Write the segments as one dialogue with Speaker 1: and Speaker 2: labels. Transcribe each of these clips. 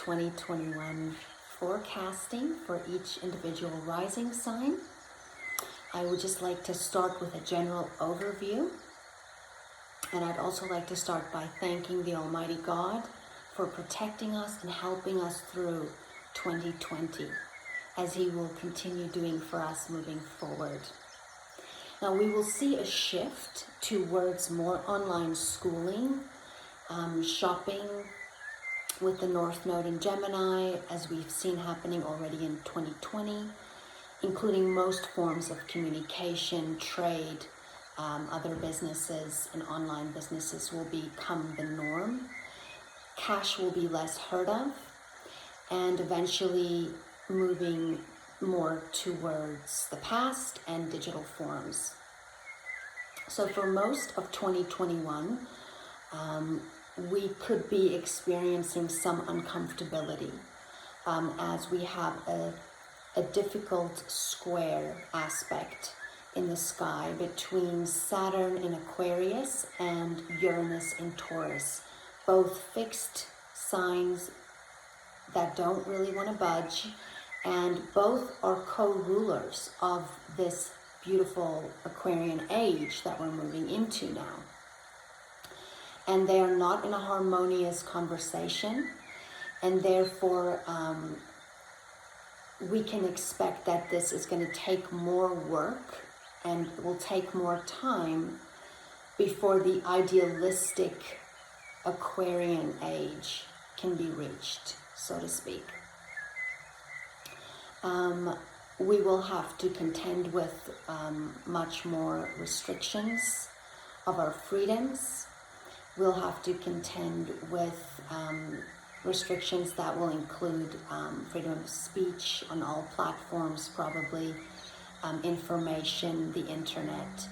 Speaker 1: 2021 forecasting for each individual rising sign. I would just like to start with a general overview. And I'd also like to start by thanking the Almighty God for protecting us and helping us through 2020, as He will continue doing for us moving forward. Now we will see a shift towards more online schooling, shopping with the North Node in Gemini, as we've seen happening already in 2020, including most forms of communication, trade, other businesses and online businesses will become the norm. Cash will be less heard of, and eventually moving more towards the past and digital forms. So for most of 2021, we could be experiencing some uncomfortability as we have a difficult square aspect in the sky between Saturn in Aquarius and Uranus in Taurus, both fixed signs that don't really want to budge, and both are co-rulers of this beautiful Aquarian age that we're moving into now. And they are not in a harmonious conversation, and therefore we can expect that this is going to take more work and will take more time before the idealistic Aquarian age can be reached, so to speak. We will have to contend with much more restrictions of our freedoms. We'll have to contend with restrictions that will include freedom of speech on all platforms, probably, information, the internet,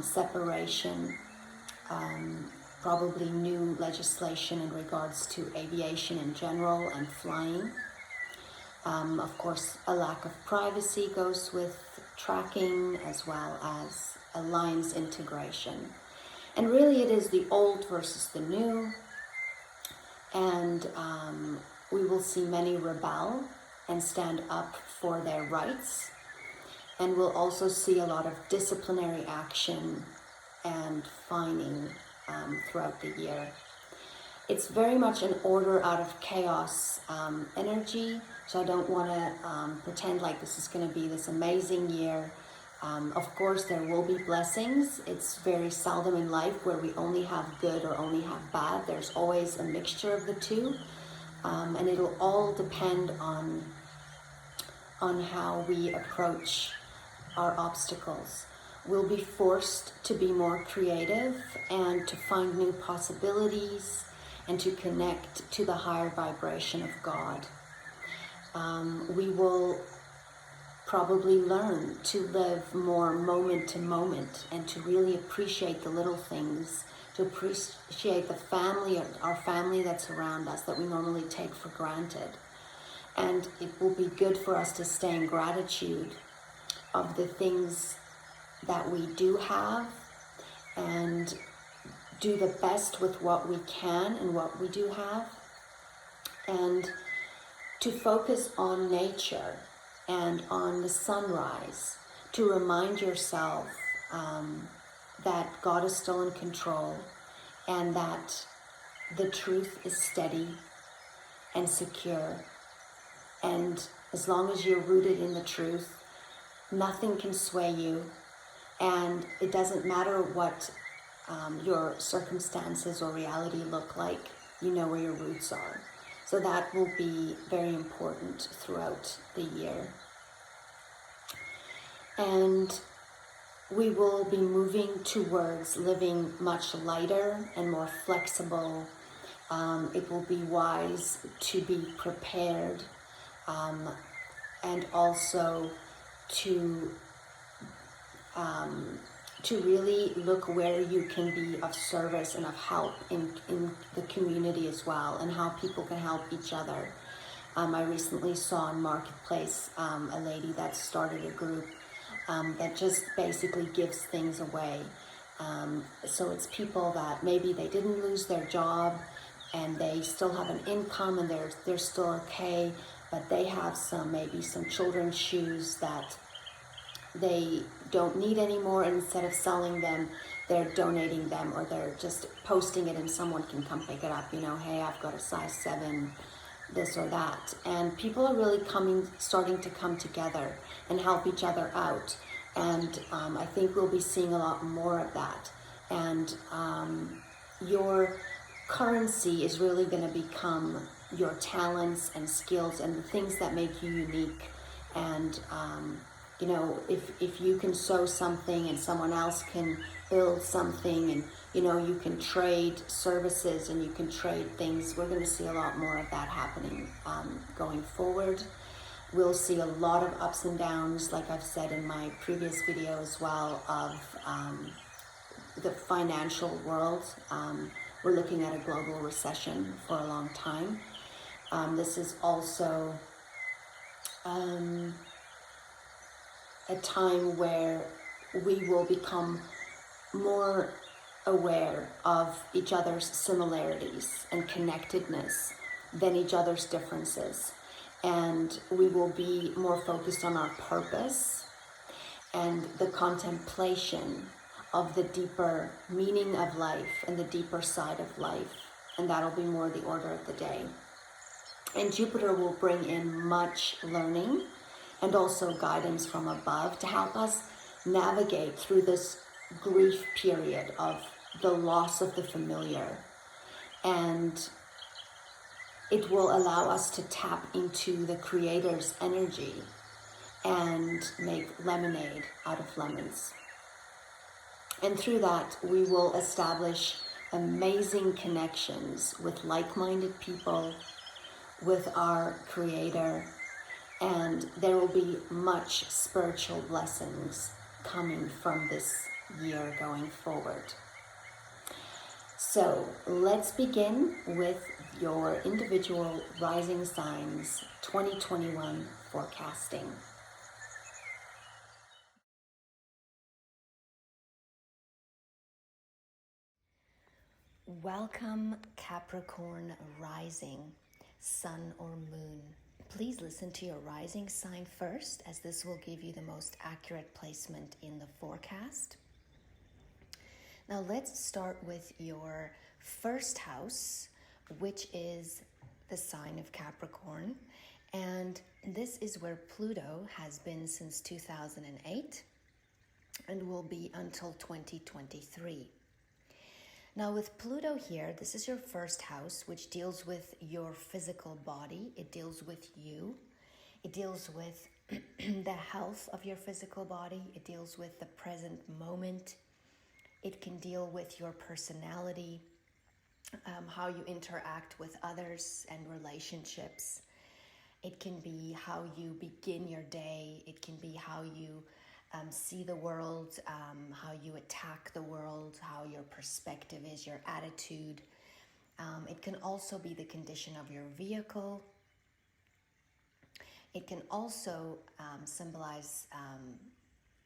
Speaker 1: separation, probably new legislation in regards to aviation in general and flying. Of course, a lack of privacy goes with tracking, as well as alliance integration. And really it is the old versus the new, and we will see many rebel and stand up for their rights, and we'll also see a lot of disciplinary action and fining throughout the year. It's very much an order out of chaos energy, so I don't want to pretend like this is going to be this amazing year. Of course, there will be blessings. It's very seldom in life where we only have good or only have bad. There's always a mixture of the two, and it'll all depend on how we approach our obstacles. We'll be forced to be more creative and to find new possibilities and to connect to the higher vibration of God. We will probably learn to live more moment to moment and to really appreciate the little things, to appreciate the family, our family that's around us that we normally take for granted. And it will be good for us to stay in gratitude of the things that we do have and do the best with what we can and what we do have, and to focus on nature and on the sunrise, to remind yourself that God is still in control and that the truth is steady and secure. And as long as you're rooted in the truth, nothing can sway you, and it doesn't matter what your circumstances or reality look like, you know where your roots are. So that will be very important throughout the year. And we will be moving towards living much lighter and more flexible. It will be wise to be prepared, and also to really look where you can be of service and of help in the community as well, and how people can help each other. I recently saw in Marketplace a lady that started a group that just basically gives things away. So it's people that maybe they didn't lose their job, and they still have an income and they're still okay, but they have maybe some children's shoes that they don't need anymore, and instead of selling them, they're donating them, or they're just posting it and someone can come pick it up, hey, I've got a size 7 this or that. And people are really starting to come together and help each other out, and I think we'll be seeing a lot more of that. And your currency is really going to become your talents and skills and the things that make you unique. And if you can sew something and someone else can build something, and you can trade services and you can trade things, we're going to see a lot more of that happening going forward. We'll see a lot of ups and downs, like I've said in my previous video as well, of the financial world. We're looking at a global recession for a long time. This is also a time where we will become more aware of each other's similarities and connectedness than each other's differences. And we will be more focused on our purpose and the contemplation of the deeper meaning of life and the deeper side of life. And that'll be more the order of the day. And Jupiter will bring in much learning and also guidance from above to help us navigate through this grief period of the loss of the familiar. And it will allow us to tap into the Creator's energy and make lemonade out of lemons. And through that, we will establish amazing connections with like-minded people, with our Creator, and there will be much spiritual blessings coming from this year going forward. So let's begin with your individual rising signs 2021 forecasting. Welcome, Capricorn rising, sun or moon. Please listen to your rising sign first, as this will give you the most accurate placement in the forecast. Now let's start with your first house, which is the sign of Capricorn. And this is where Pluto has been since 2008 and will be until 2023. Now with Pluto here, this is your first house, which deals with your physical body. It deals with you. It deals with the health of your physical body. It deals with the present moment. It can deal with your personality, how you interact with others and relationships. It can be how you begin your day. It can be how you see the world, how you attack the world, how your perspective is, your attitude. It can also be the condition of your vehicle. It can also symbolize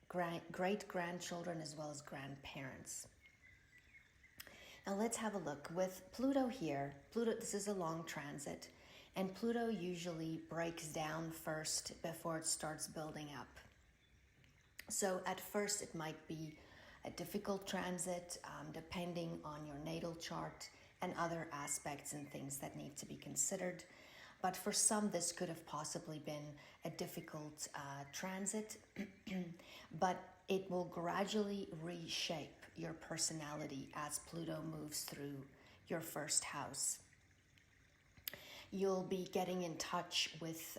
Speaker 1: great-grandchildren as well as grandparents. Now let's have a look. With Pluto here, this is a long transit, and Pluto usually breaks down first before it starts building up. So at first it might be a difficult transit, depending on your natal chart and other aspects and things that need to be considered. But for some, this could have possibly been a difficult transit, but it will gradually reshape your personality as Pluto moves through your first house. You'll be getting in touch with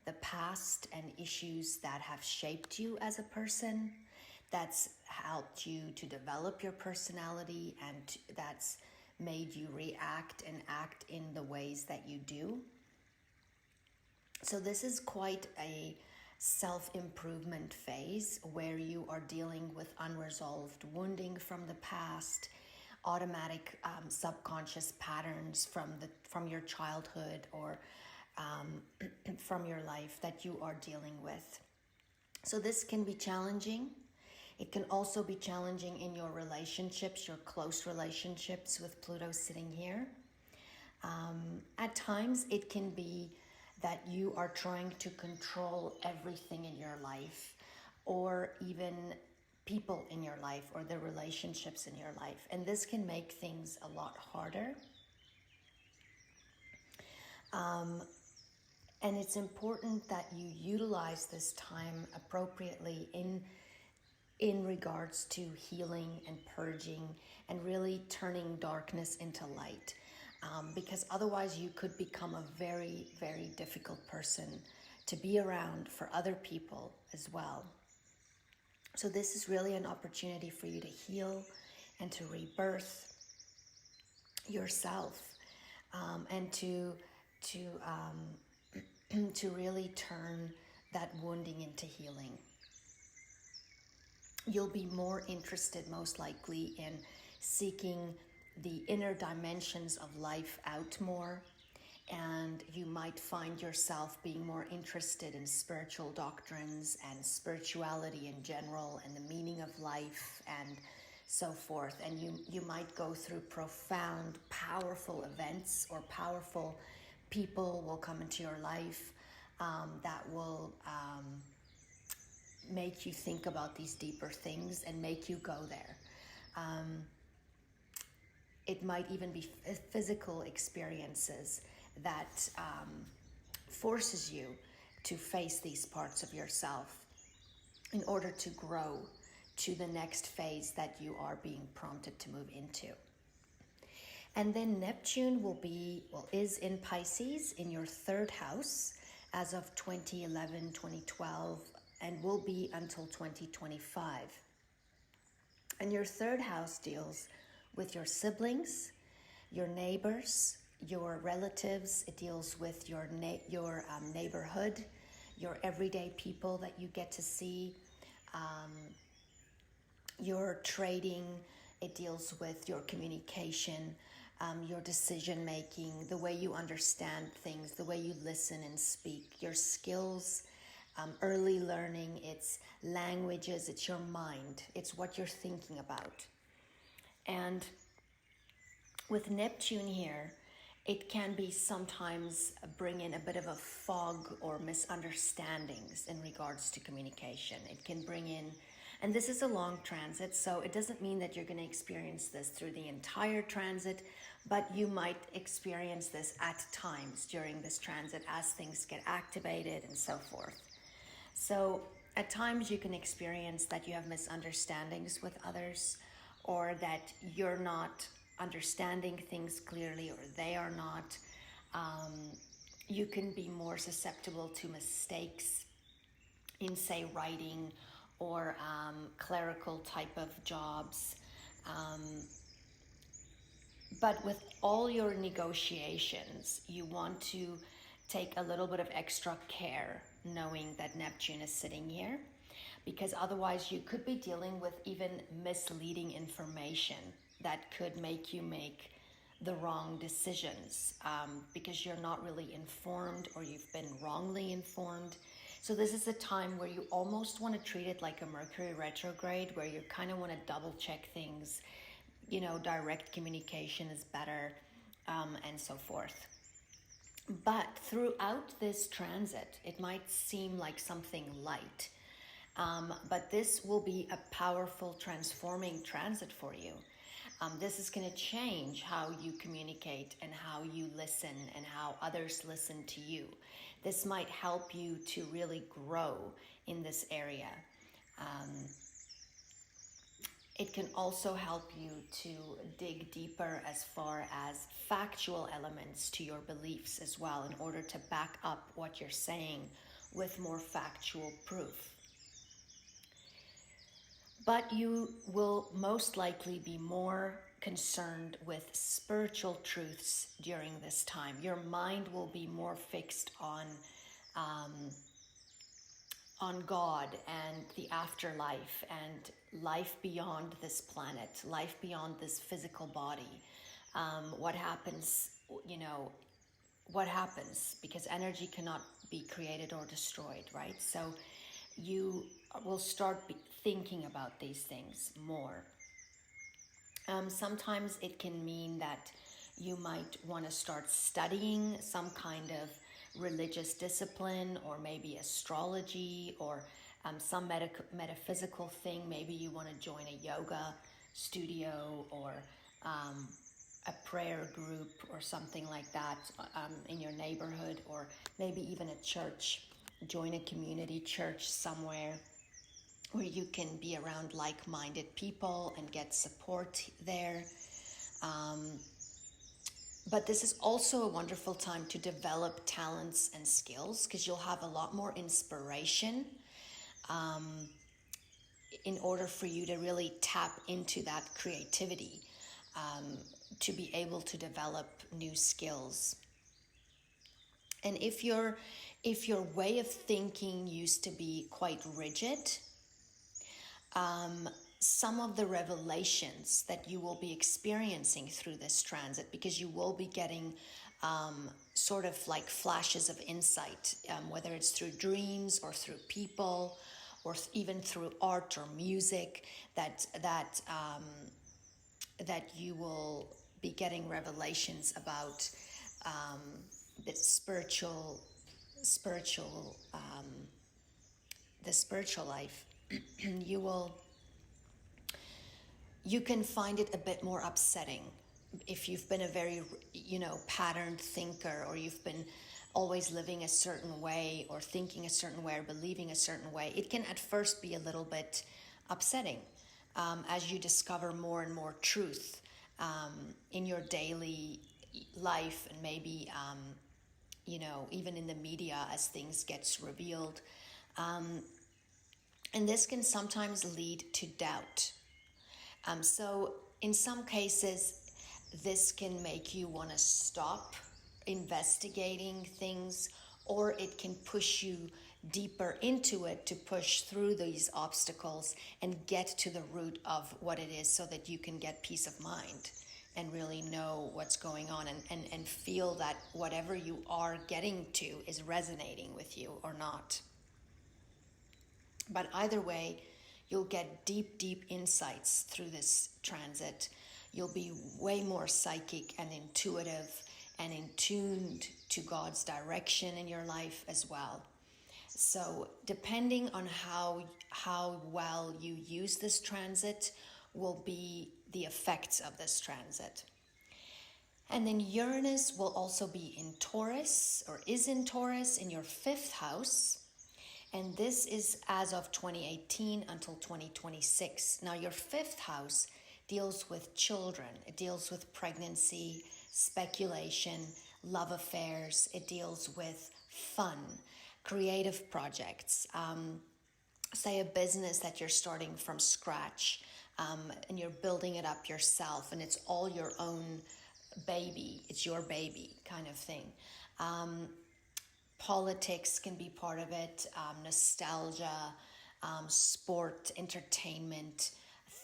Speaker 1: the past and issues that have shaped you as a person, that's helped you to develop your personality, and that's made you react and act in the ways that you do. So this is quite a self-improvement phase where you are dealing with unresolved wounding from the past, automatic subconscious patterns from your childhood or from your life that you are dealing with. So this can be challenging. It can also be challenging in your relationships, your close relationships with Pluto sitting here. At times, it can be that you are trying to control everything in your life, or even people in your life, or the relationships in your life. And this can make things a lot harder. And it's important that you utilize this time appropriately in regards to healing and purging and really turning darkness into light. Because otherwise you could become a very, very difficult person to be around for other people as well. So this is really an opportunity for you to heal and to rebirth yourself, and to really turn that wounding into healing. You'll be more interested, most likely, in seeking the inner dimensions of life out more, and you might find yourself being more interested in spiritual doctrines and spirituality in general and the meaning of life and so forth. And you might go through profound, powerful events, or powerful people will come into your life that will make you think about these deeper things and make you go there. It might even be physical experiences that forces you to face these parts of yourself in order to grow to the next phase that you are being prompted to move into. And then Neptune is in Pisces in your third house as of 2011, 2012, and will be until 2025. And your third house deals with your siblings, your neighbors, your relatives. It deals with your neighborhood, your everyday people that you get to see, your trading. It deals with your communication, your decision making, the way you understand things, the way you listen and speak, your skills, early learning. It's languages, it's your mind, it's what you're thinking about. And with Neptune here, it can be sometimes bring in a bit of a fog or misunderstandings in regards to communication. It can bring in, and this is a long transit, so it doesn't mean that you're going to experience this through the entire transit, but you might experience this at times during this transit as things get activated and so forth. So at times you can experience that you have misunderstandings with others, or that you're not understanding things clearly, or they are not. You can be more susceptible to mistakes in, say, writing or clerical type of jobs. But with all your negotiations, you want to take a little bit of extra care knowing that Neptune is sitting here, because otherwise you could be dealing with even misleading information that could make you make the wrong decisions, because you're not really informed, or you've been wrongly informed. So this is a time where you almost want to treat it like a Mercury retrograde, where you kind of want to double check things, direct communication is better, and so forth. But throughout this transit, it might seem like something light, but this will be a powerful transforming transit for you. This is going to change how you communicate and how you listen and how others listen to you. This might help you to really grow in this area. It can also help you to dig deeper as far as factual elements to your beliefs as well, in order to back up what you're saying with more factual proof. But you will most likely be more concerned with spiritual truths during this time. Your mind will be more fixed on God and the afterlife and life beyond this planet, life beyond this physical body. What happens, what happens, because energy cannot be created or destroyed, right? So you will start thinking about these things more. Sometimes it can mean that You might want to start studying some kind of religious discipline, or maybe astrology, or some metaphysical thing. Maybe you want to join a yoga studio, or a prayer group or something like that in your neighborhood, or maybe even a church. Join a community church somewhere where you can be around like-minded people and get support there. But this is also a wonderful time to develop talents and skills, because you'll have a lot more inspiration in order for you to really tap into that creativity, to be able to develop new skills. And if your way of thinking used to be quite rigid, some of the revelations that you will be experiencing through this transit, because you will be getting sort of like flashes of insight, whether it's through dreams or through people, or even through art or music, that you will be getting revelations about the spiritual life. You can find it a bit more upsetting if you've been a very, patterned thinker, or you've been always living a certain way, or thinking a certain way, or believing a certain way. It can at first be a little bit upsetting as you discover more and more truth in your daily life, and maybe even in the media as things gets revealed. And this can sometimes lead to doubt. So in some cases, this can make you want to stop investigating things, or it can push you deeper into it to push through these obstacles and get to the root of what it is, so that you can get peace of mind and really know what's going on, and feel that whatever you are getting to is resonating with you or not. But either way, you'll get deep insights through this transit. You'll be way more psychic and intuitive and in tuned to God's direction in your life as well. So depending on how well you use this transit will be the effects of this transit. And then Uranus will also be in Taurus, or is in Taurus, in your 5th house. And this is as of 2018 until 2026. Now, your 5th house deals with children. It deals with pregnancy, speculation, love affairs. It deals with fun, creative projects. Say a business that you're starting from scratch, and you're building it up yourself, and it's all your own baby. It's your baby kind of thing. Politics can be part of it, nostalgia, sport, entertainment,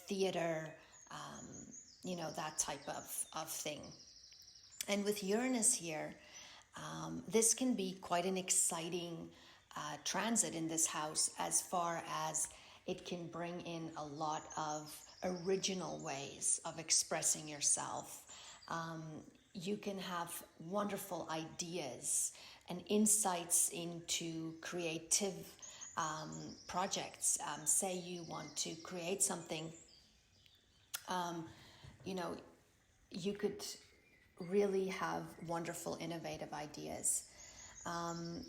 Speaker 1: theater, that type of thing. And with Uranus here, this can be quite an exciting transit in this house, as far as it can bring in a lot of original ways of expressing yourself. You can have wonderful ideas and insights into creative projects. Say you want to create something, you could really have wonderful, innovative ideas.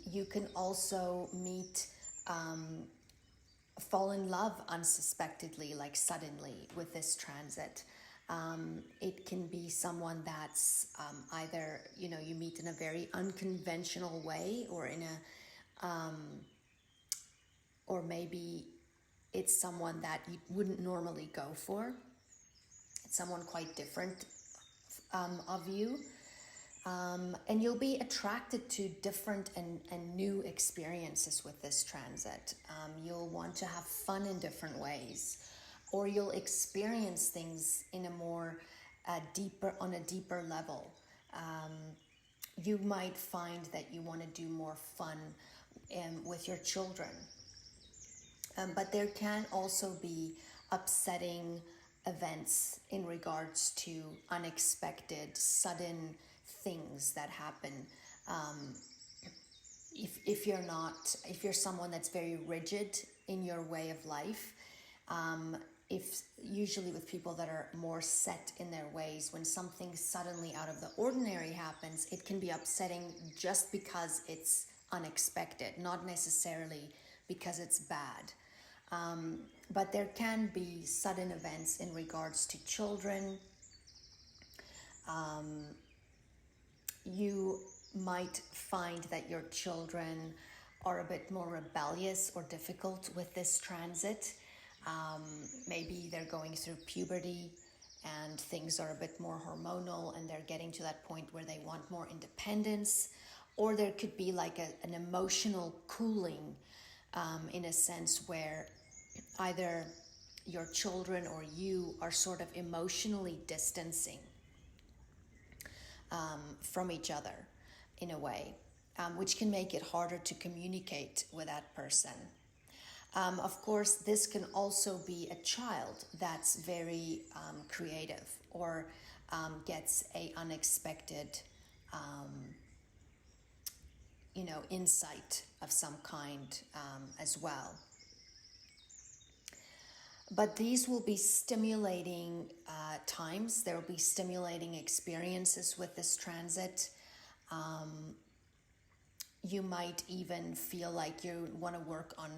Speaker 1: You can also meet, fall in love unsuspectedly, like suddenly, with this transit. It can be someone that's either, you meet in a very unconventional way, or in a, or maybe it's someone that you wouldn't normally go for. It's someone quite different of you. And you'll be attracted to different and new experiences with this transit. You'll want to have fun in different ways, or you'll experience things in a more on a deeper level. You might find that you want to do more fun with your children. But there can also be upsetting events in regards to unexpected, sudden things that happen. If you're someone that's very rigid in your way of life, if usually with people that are more set in their ways, when something suddenly out of the ordinary happens, it can be upsetting just because it's unexpected, not necessarily because it's bad. But there can be sudden events in regards to children. You might find that your children are a bit more rebellious or difficult with this transit. Maybe they're going through puberty and things are a bit more hormonal and they're getting to that point where they want more independence, or there could be like an emotional cooling in a sense where either your children or you are sort of emotionally distancing from each other in a way, which can make it harder to communicate with that person. Of course, this can also be a child that's very creative or gets a unexpected, insight of some kind as well. But these will be stimulating times. There will be stimulating experiences with this transit. You might even feel like you want to work on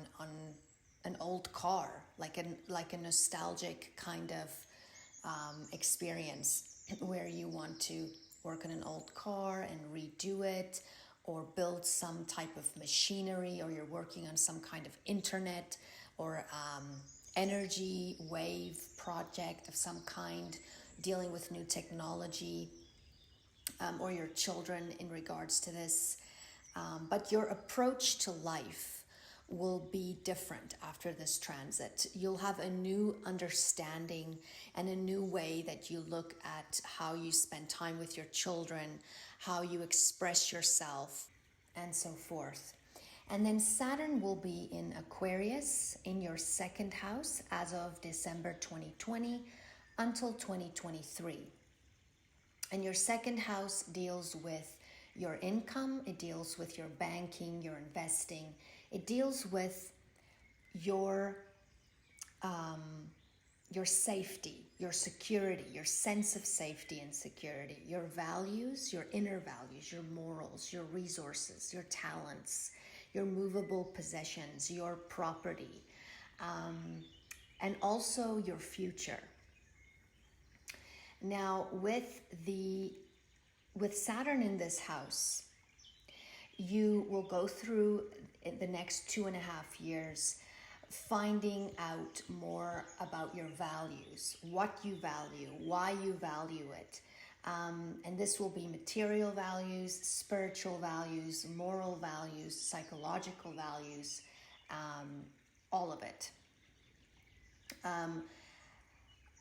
Speaker 1: an old car, like a nostalgic kind of experience where you want to work on an old car and redo it, or build some type of machinery, or you're working on some kind of internet or energy wave project of some kind, dealing with new technology, or your children in regards to this. But your approach to life will be different after this transit. You'll have a new understanding and a new way that you look at how you spend time with your children, how you express yourself, and so forth. And then Saturn will be in Aquarius in your second house as of December 2020 until 2023. And your second house deals with your income, it deals with your banking, your investing, it deals with your safety, your security, your sense of safety and security, your values, your inner values, your morals, your resources, your talents, your movable possessions, your property, and also your future. Now, with Saturn in this house, you will go through the next 2.5 years finding out more about your values, what you value, why you value it. And this will be material values, spiritual values, moral values, psychological values, all of it.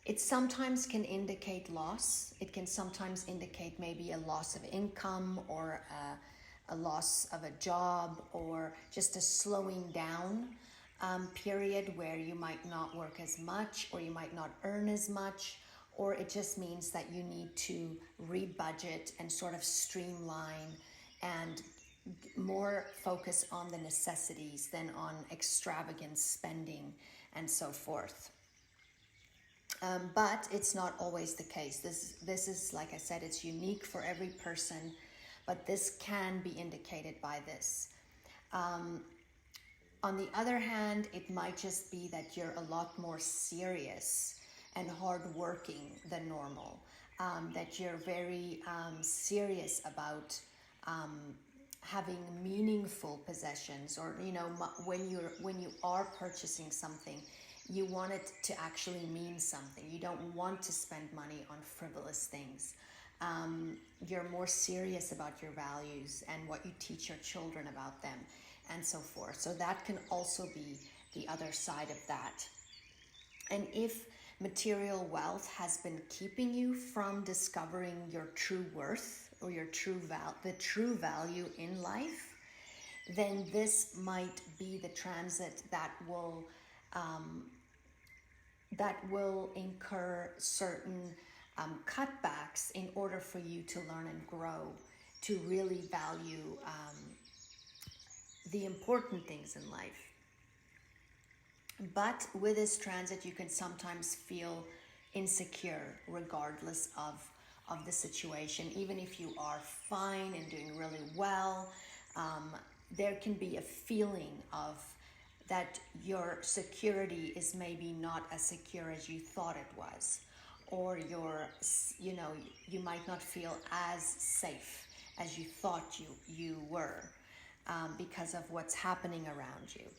Speaker 1: It sometimes can indicate loss. It can sometimes indicate maybe a loss of income, or a loss of a job, or just a slowing down period where you might not work as much, or you might not earn as much, or it just means that you need to rebudget and sort of streamline and more focus on the necessities than on extravagant spending and so forth. But it's not always the case. This is, like I said, it's unique for every person, but this can be indicated by this. On the other hand, it might just be that you're a lot more serious and hardworking than normal, that you're very serious about having meaningful possessions, or when you are purchasing something, you want it to actually mean something. You don't want to spend money on frivolous things. You're more serious about your values and what you teach your children about them, and so forth. So that can also be the other side of that. And if material wealth has been keeping you from discovering your true worth, or your the true value in life, then this might be the transit that that will incur certain cutbacks in order for you to learn and grow, to really value the important things in life. But with this transit, you can sometimes feel insecure regardless of the situation. Even if you are fine and doing really well, there can be a feeling of that your security is maybe not as secure as you thought it was, or you might not feel as safe as you thought you were because of what's happening around you.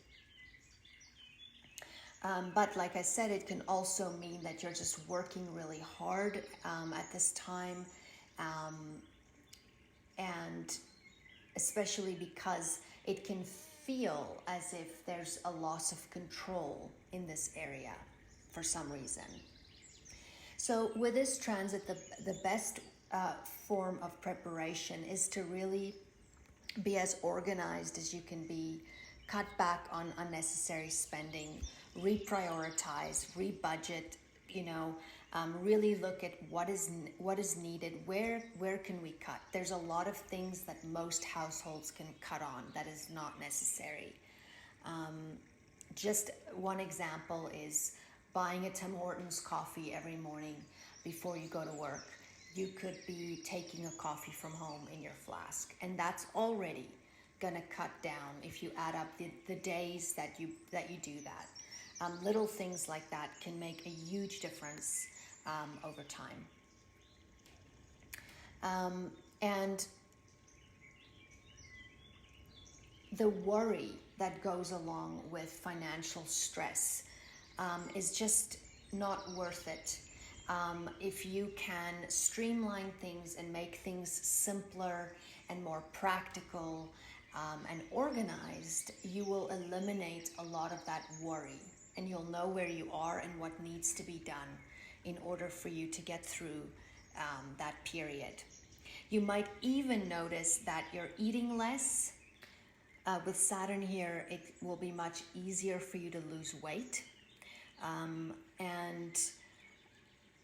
Speaker 1: But like I said, it can also mean that you're just working really hard at this time, and especially because it can feel as if there's a loss of control in this area for some reason. So with this transit, the best form of preparation is to really be as organized as you can be, cut back on unnecessary spending, reprioritize, rebudget, really look at what is needed, where can we cut. There's a lot of things that most households can cut on that is not necessary. Just one example is buying a Tim Hortons coffee every morning before you go to work. You could be taking a coffee from home in your flask, and that's already gonna cut down if you add up the days that you do that. Little things like that can make a huge difference over time. And the worry that goes along with financial stress is just not worth it. If you can streamline things and make things simpler and more practical and organized, you will eliminate a lot of that worry, and you'll know where you are and what needs to be done in order for you to get through that period. You might even notice that you're eating less. With Saturn here, it will be much easier for you to lose weight. And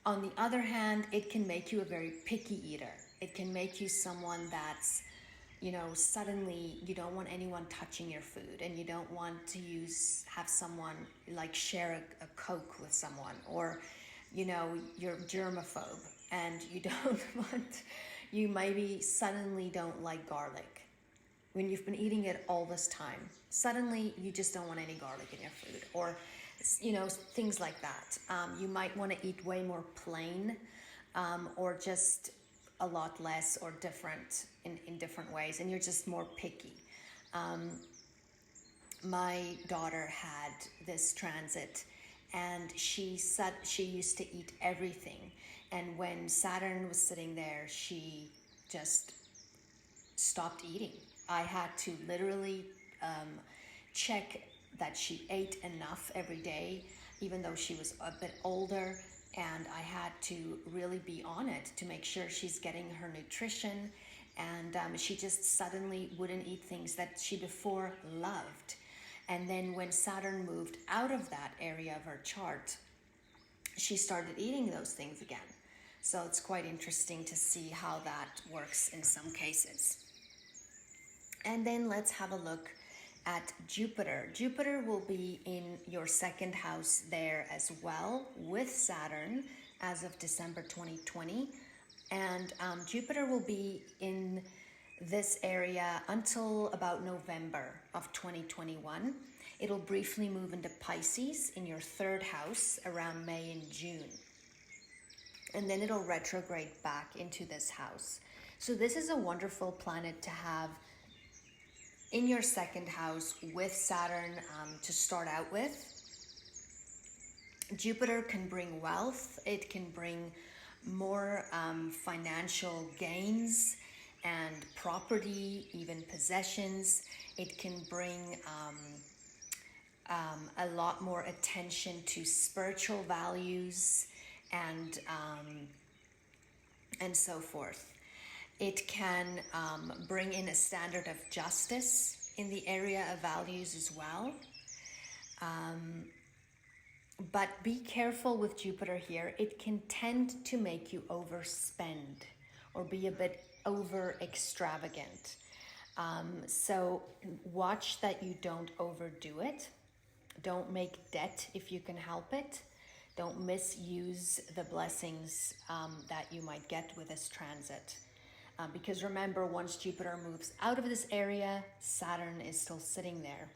Speaker 1: on the other hand, it can make you a very picky eater. It can make you someone that's, suddenly you don't want anyone touching your food, and you don't want to have someone like share a Coke with someone, or, you're germaphobe and you maybe suddenly don't like garlic. When you've been eating it all this time, suddenly you just don't want any garlic in your food, or things like that. You might want to eat way more plain, or just a lot less or different in different ways, and you're just more picky. My daughter had this transit, and she said she used to eat everything, and when Saturn was sitting there, she just stopped eating. I had to literally check that she ate enough every day, even though she was a bit older, and I had to really be on it to make sure she's getting her nutrition, and she just suddenly wouldn't eat things that she before loved. And then when Saturn moved out of that area of her chart, she started eating those things again. So it's quite interesting to see how that works in some cases. And then let's have a look at Jupiter. Jupiter will be in your second house there as well with Saturn as of December 2020. And Jupiter will be in this area until about November of 2021. It'll briefly move into Pisces in your third house around May and June. And then it'll retrograde back into this house. So this is a wonderful planet to have in your second house with Saturn to start out with. Jupiter can bring wealth. It can bring more financial gains and property, even possessions. It can bring a lot more attention to spiritual values and so forth. It can bring in a standard of justice in the area of values as well. But be careful with Jupiter here. It can tend to make you overspend or be a bit over extravagant. So watch that you don't overdo it. Don't make debt if you can help it. Don't misuse the blessings that you might get with this transit. Because remember, once Jupiter moves out of this area, Saturn is still sitting there.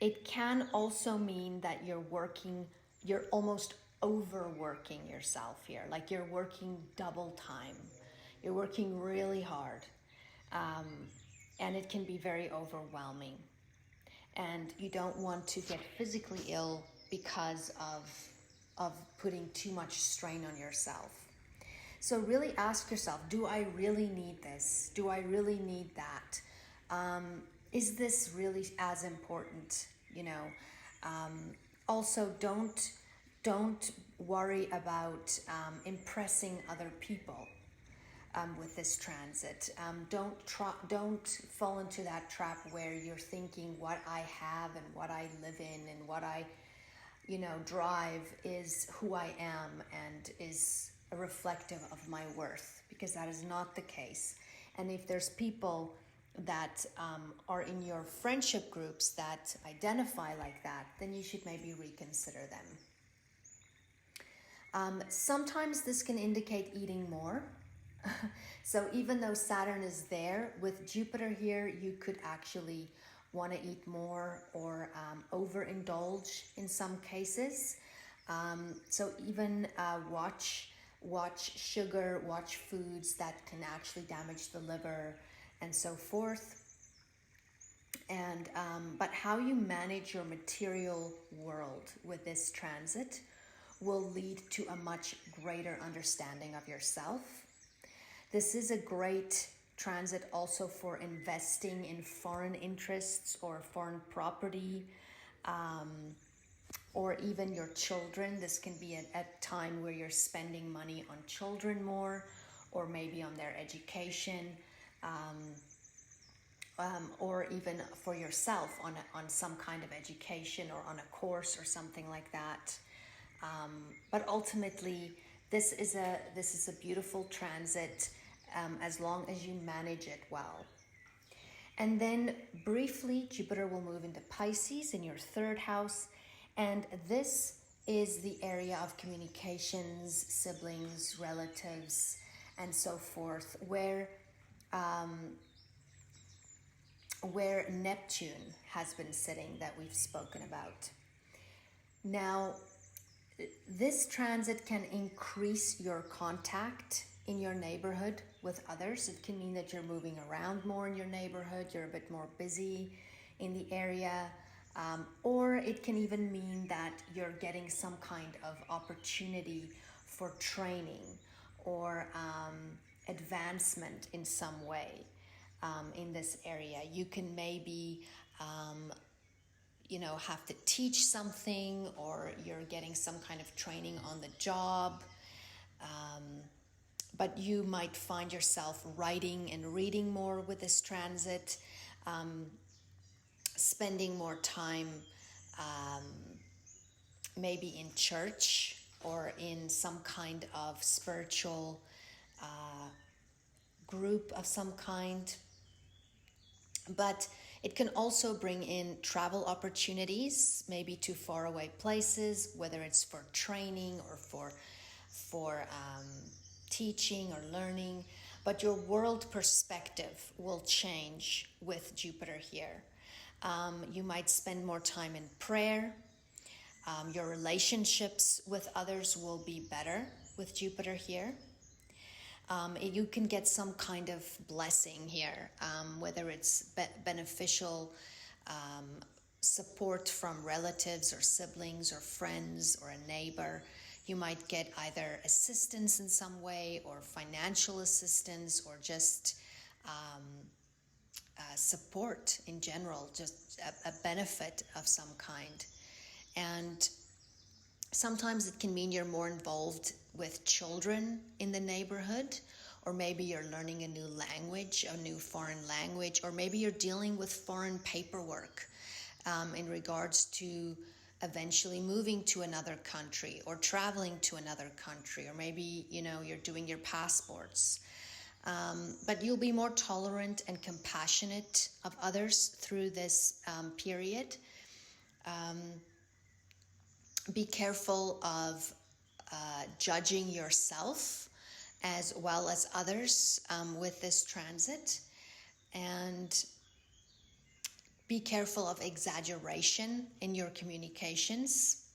Speaker 1: It can also mean that you're almost overworking yourself here. Like you're working double time. You're working really hard. And it can be very overwhelming. And you don't want to get physically ill because of putting too much strain on yourself. So really ask yourself, do I really need this? Do I really need that? Is this really as important? Also don't worry about impressing other people with this transit. Don't fall into that trap where you're thinking what I have and what I live in and what I drive is who I am and is reflective of my worth, because that is not the case. And if there's people that are in your friendship groups that identify like that, then you should maybe reconsider them. Sometimes this can indicate eating more. So even though Saturn is there, with Jupiter here, you could actually want to eat more or overindulge in some cases. So even watch sugar, watch foods that can actually damage the liver and so forth. And but how you manage your material world with this transit will lead to a much greater understanding of yourself. This is a great transit also for investing in foreign interests or foreign property, or even your children. This can be a time where you're spending money on children more, or maybe on their education, or even for yourself on some kind of education or on a course or something like that. But ultimately, this is a beautiful transit as long as you manage it well. And then briefly, Jupiter will move into Pisces in your third house. And this is the area of communications, siblings, relatives, and so forth, where Neptune has been sitting that we've spoken about. Now, this transit can increase your contact in your neighborhood with others. It can mean that you're moving around more in your neighborhood, you're a bit more busy in the area, or it can even mean that you're getting some kind of opportunity for training or advancement in some way in this area. You can maybe have to teach something, or you're getting some kind of training on the job. But you might find yourself writing and reading more with this transit, spending more time maybe in church or in some kind of spiritual group of some kind. But it can also bring in travel opportunities, maybe to faraway places, whether it's for training or for teaching or learning. But your world perspective will change with Jupiter here. You might spend more time in prayer. Your relationships with others will be better with Jupiter here. You can get some kind of blessing here, whether it's beneficial support from relatives or siblings or friends or a neighbor. You might get either assistance in some way or financial assistance or just support in general, just a benefit of some kind. And sometimes it can mean you're more involved with children in the neighborhood, or maybe you're learning a new language, a new foreign language, or maybe you're dealing with foreign paperwork.
Speaker 2: in regards to eventually moving to another country or traveling to another country, or maybe, you know, you're doing your passports. But you'll be more tolerant and compassionate of others through this period. Be careful of judging yourself as well as others with this transit. And be careful of exaggeration in your communications.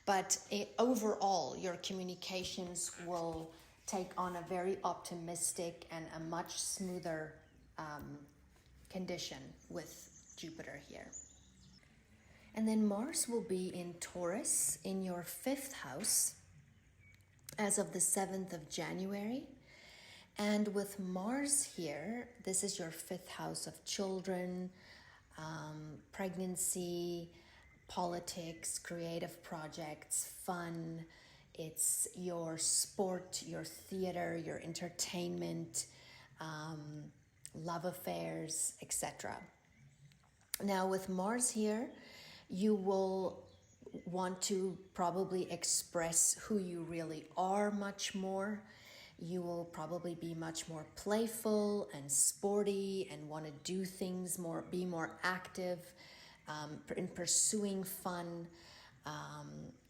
Speaker 2: But overall, your communications will take on a very optimistic and a much smoother condition with Jupiter here. And then Mars will be in Taurus in your 5th house as of the 7th of January. And with Mars here, this is your 5th house of children, pregnancy, politics, creative projects, fun. It's your sport, your theater, your entertainment, love affairs, etc. Now with Mars here, you will want to probably express who you really are much more. You will probably be much more playful and sporty and want to do things more, be more active in pursuing fun.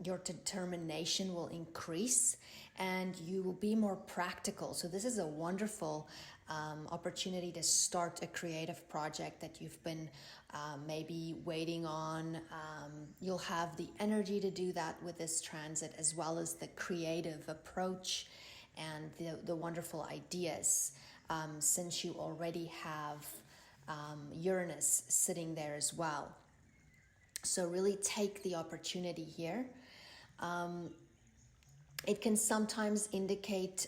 Speaker 2: Your determination will increase and you will be more practical. So this is a wonderful opportunity to start a creative project that you've been maybe waiting on. You'll have the energy to do that with this transit, as well as the creative approach and the wonderful ideas, since you already have Uranus sitting there as well. So really take the opportunity here. It can sometimes indicate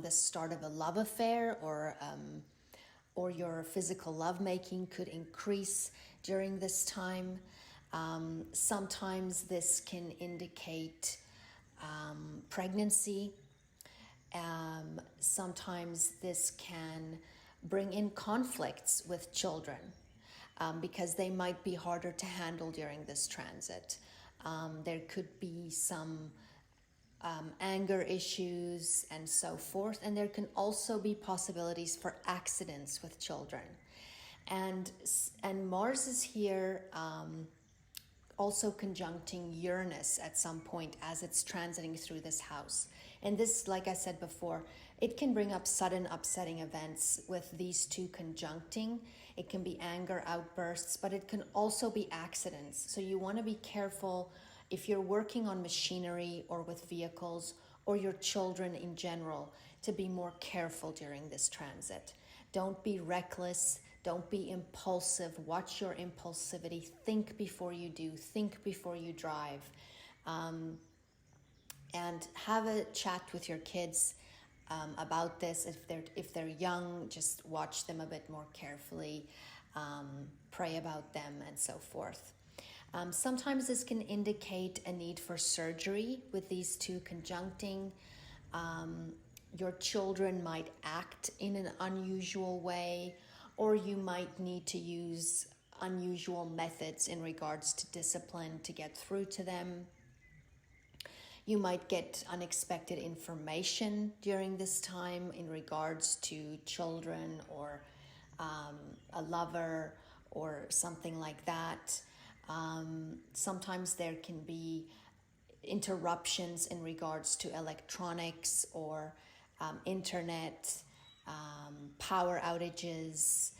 Speaker 2: the start of a love affair, or your physical lovemaking could increase during this time. Sometimes this can indicate pregnancy. Sometimes this can bring in conflicts with children. Because they might be harder to handle during this transit. There could be some anger issues and so forth, and there can also be possibilities for accidents with children. And Mars is here also conjuncting Uranus at some point as it's transiting through this house. And this, like I said before, it can bring up sudden upsetting events with these two conjuncting. It can be anger outbursts, but it can also be accidents. So you want to be careful if you're working on machinery or with vehicles, or your children in general, to be more careful during this transit. Don't be reckless. Don't be impulsive. Watch your impulsivity. Think before you do. Think before you drive. And have a chat with your kids about this. If they're young, just watch them a bit more carefully. Pray about them and so forth. Sometimes this can indicate a need for surgery with these two conjuncting. Your children might act in an unusual way, or you might need to use unusual methods in regards to discipline to get through to them. You might get unexpected information during this time in regards to children or a lover or something like that. Sometimes there can be interruptions in regards to electronics or internet, power outages,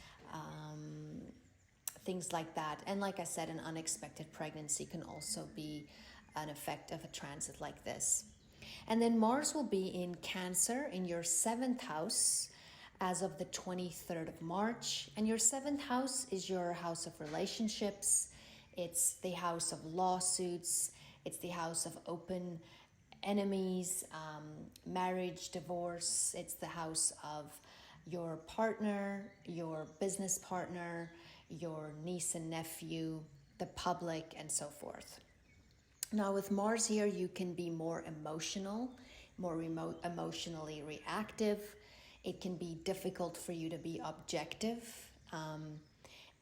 Speaker 2: things like that. And like I said, an unexpected pregnancy can also be an effect of a transit like this. And then Mars will be in Cancer in your 7th house as of the 23rd of March. And your 7th house is your house of relationships. It's the house of lawsuits. It's the house of open enemies, marriage, divorce. It's the house of your partner, your business partner, your niece and nephew, the public, and so forth. Now with Mars here, you can be more emotional, more emotionally reactive. It can be difficult for you to be objective.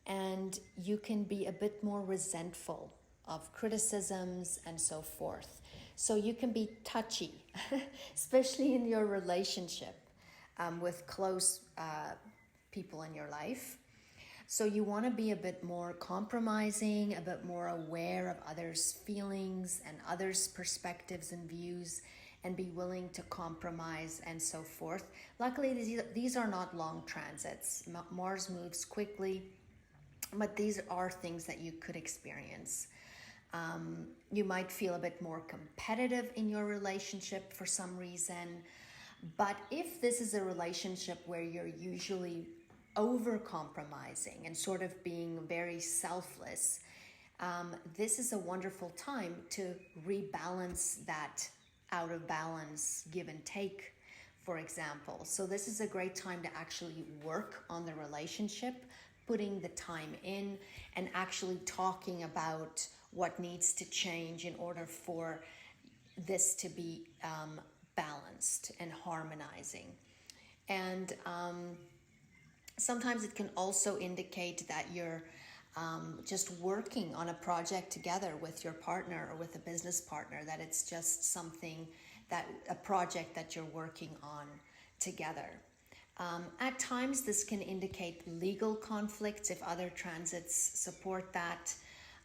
Speaker 2: and you can be a bit more resentful of criticisms and so forth. So you can be touchy, especially in your relationship with close people in your life. So you want to be a bit more compromising, a bit more aware of others' feelings and others' perspectives and views, and be willing to compromise and so forth. Luckily, these are not long transits. Mars moves quickly, but these are things that you could experience. You might feel a bit more competitive in your relationship for some reason. But if this is a relationship where you're usually over-compromising and sort of being very selfless, this is a wonderful time to rebalance that out of balance give and take, for example. So this is a great time to actually work on the relationship, putting the time in and actually talking about what needs to change in order for this to be balanced and harmonizing. And sometimes it can also indicate that you're just working on a project together with your partner or with a business partner, that it's just something a project that you're working on together. At times, this can indicate legal conflicts if other transits support that.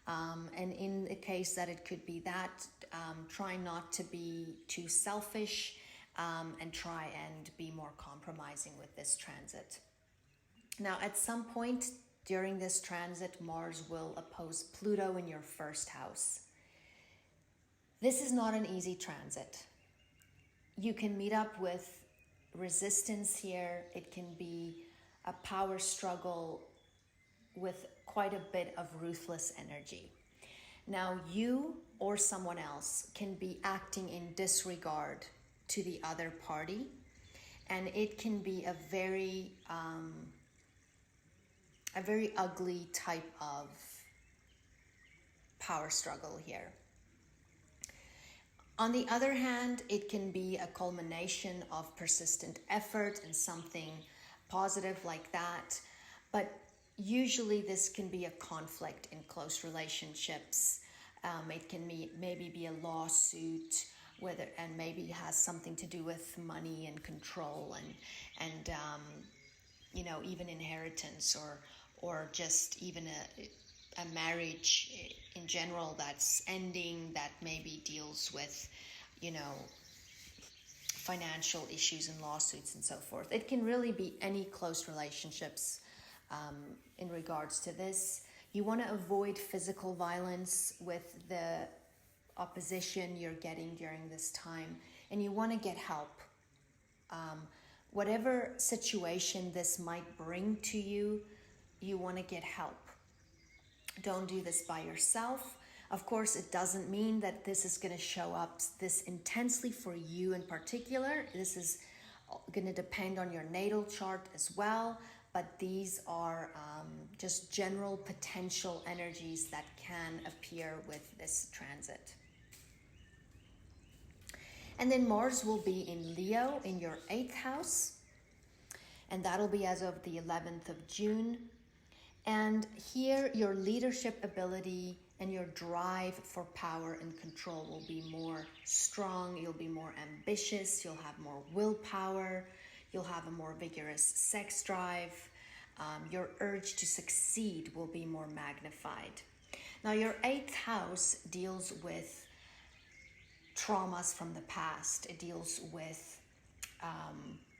Speaker 2: And in the case that it could be that, try not to be too selfish and try and be more compromising with this transit. Now, at some point during this transit, Mars will oppose Pluto in your first house. This is not an easy transit. You can meet up with resistance here. It can be a power struggle with quite a bit of ruthless energy. Now, you or someone else can be acting in disregard to the other party, and it can be a very ugly type of power struggle here. On the other hand, it can be a culmination of persistent effort and something positive like that. But usually this can be a conflict in close relationships. It can maybe be a lawsuit, and maybe has something to do with money and control and even inheritance or just even a marriage in general that's ending, that maybe deals with, financial issues and lawsuits and so forth. It can really be any close relationships in regards to this. You want to avoid physical violence with the opposition you're getting during this time, and you want to get help. Whatever situation this might bring to you, you want to get help. Don't do this by yourself. Of course, it doesn't mean that this is going to show up this intensely for you in particular. This is going to depend on your natal chart as well, but these are just general potential energies that can appear with this transit. And then Mars will be in Leo in your 8th house, and that'll be as of the 11th of June. And here your leadership ability and your drive for power and control will be more strong. You'll be more ambitious. You'll have more willpower. You'll have a more vigorous sex drive. Your urge to succeed will be more magnified. Now, your 8th house deals with traumas from the past. It deals with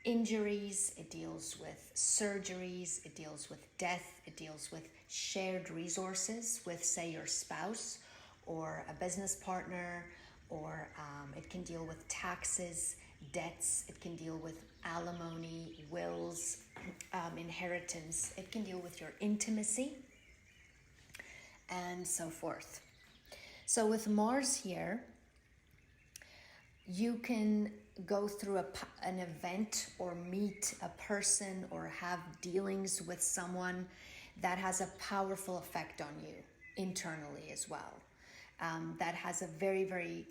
Speaker 2: injuries, it deals with surgeries, it deals with death, it deals with shared resources with, say, your spouse or a business partner, or it can deal with taxes, debts, it can deal with alimony, wills, inheritance, it can deal with your intimacy, and so forth. So with Mars here, you can go through an event or meet a person or have dealings with someone that has a powerful effect on you internally as well. That has a very, very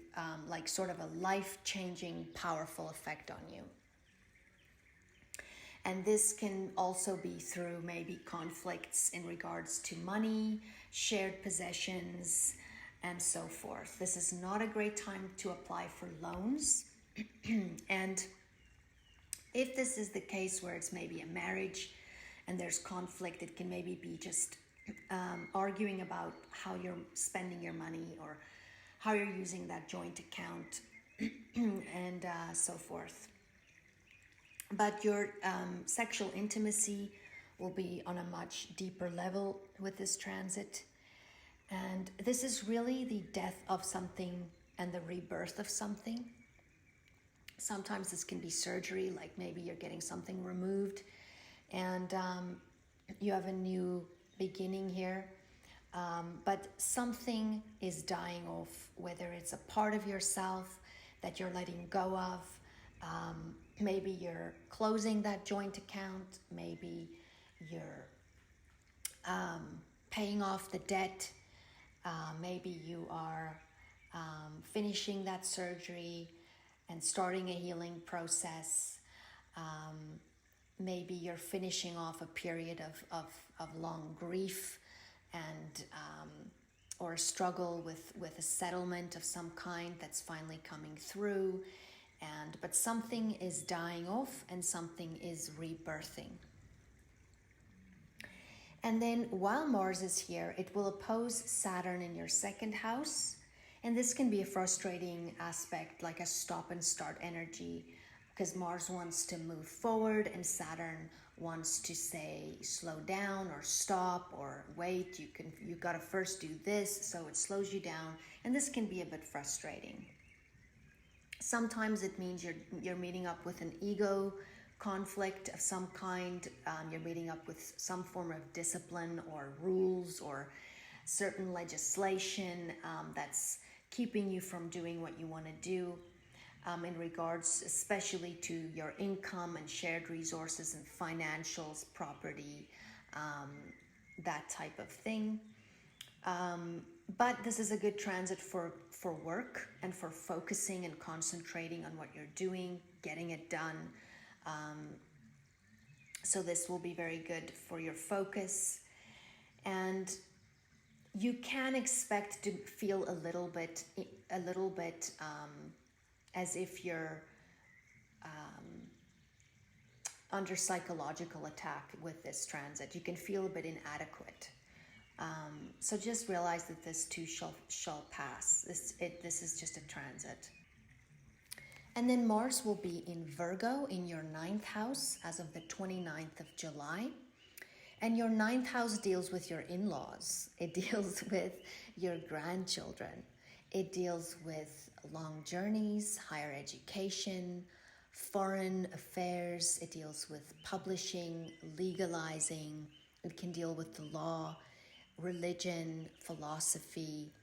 Speaker 2: sort of a life-changing, powerful effect on you. And this can also be through maybe conflicts in regards to money, shared possessions, and so forth. This is not a great time to apply for loans. And if this is the case where it's maybe a marriage and there's conflict, it can maybe be just arguing about how you're spending your money or how you're using that joint account and so forth. But your sexual intimacy will be on a much deeper level with this transit. And this is really the death of something and the rebirth of something. Sometimes this can be surgery, like maybe you're getting something removed and you have a new beginning here. But something is dying off, whether it's a part of yourself that you're letting go of. Maybe you're closing that joint account. Maybe you're paying off the debt. Maybe you are finishing that surgery and starting a healing process. Maybe you're finishing off a period of long grief and or a struggle with a settlement of some kind that's finally coming through. But something is dying off and something is rebirthing. And then while Mars is here, it will oppose Saturn in your second house. And this can be a frustrating aspect, like a stop and start energy, because Mars wants to move forward and Saturn wants to say slow down or stop or wait. You got to first do this, so it slows you down, and this can be a bit frustrating. Sometimes it means you're meeting up with an ego conflict of some kind. You're meeting up with some form of discipline or rules or certain legislation that's keeping you from doing what you want to do in regards especially to your income and shared resources and financials, property, that type of thing. But this is a good transit for work and for focusing and concentrating on what you're doing, getting it done. So this will be very good for your focus. And you can expect to feel a little bit as if you're under psychological attack with this transit. You can feel a bit inadequate. So just realize that this too shall pass. This is just a transit. And then Mars will be in Virgo in your 9th house as of the 29th of July. And your 9th house deals with your in-laws. It deals with your grandchildren. It deals with long journeys, higher education, foreign affairs. It deals with publishing, legalizing. It can deal with the law, religion, philosophy,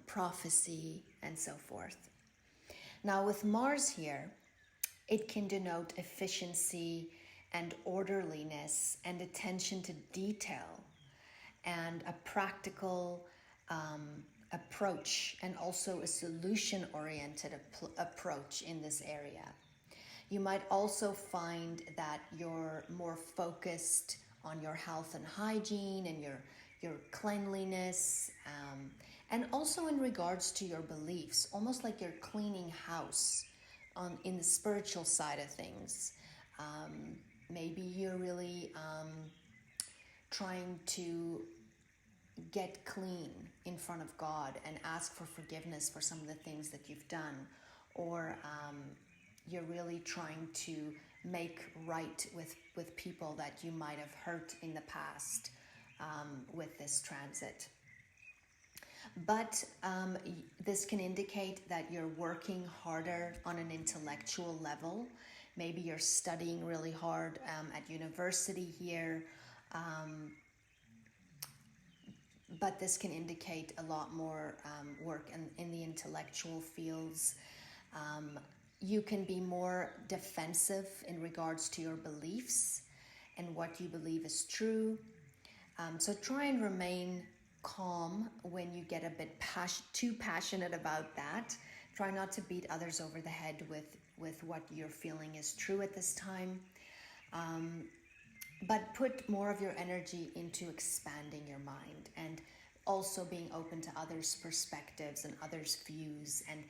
Speaker 2: prophecy, and so forth. Now with Mars here, it can denote efficiency and orderliness and attention to detail and a practical approach and also a solution-oriented approach in this area. You might also find that you're more focused on your health and hygiene and your cleanliness, and also in regards to your beliefs, almost like you're cleaning house in the spiritual side of things. Maybe you're really trying to get clean in front of God and ask for forgiveness for some of the things that you've done, or you're really trying to make right with people that you might have hurt in the past with this transit. But this can indicate that you're working harder on an intellectual level. Maybe you're studying really hard at university here. But this can indicate a lot more work in the intellectual fields. You can be more defensive in regards to your beliefs and what you believe is true. So try and remain calm when you get a bit too passionate about that. Try not to beat others over the head with what you're feeling is true at this time. But put more of your energy into expanding your mind and also being open to others' perspectives and others' views, and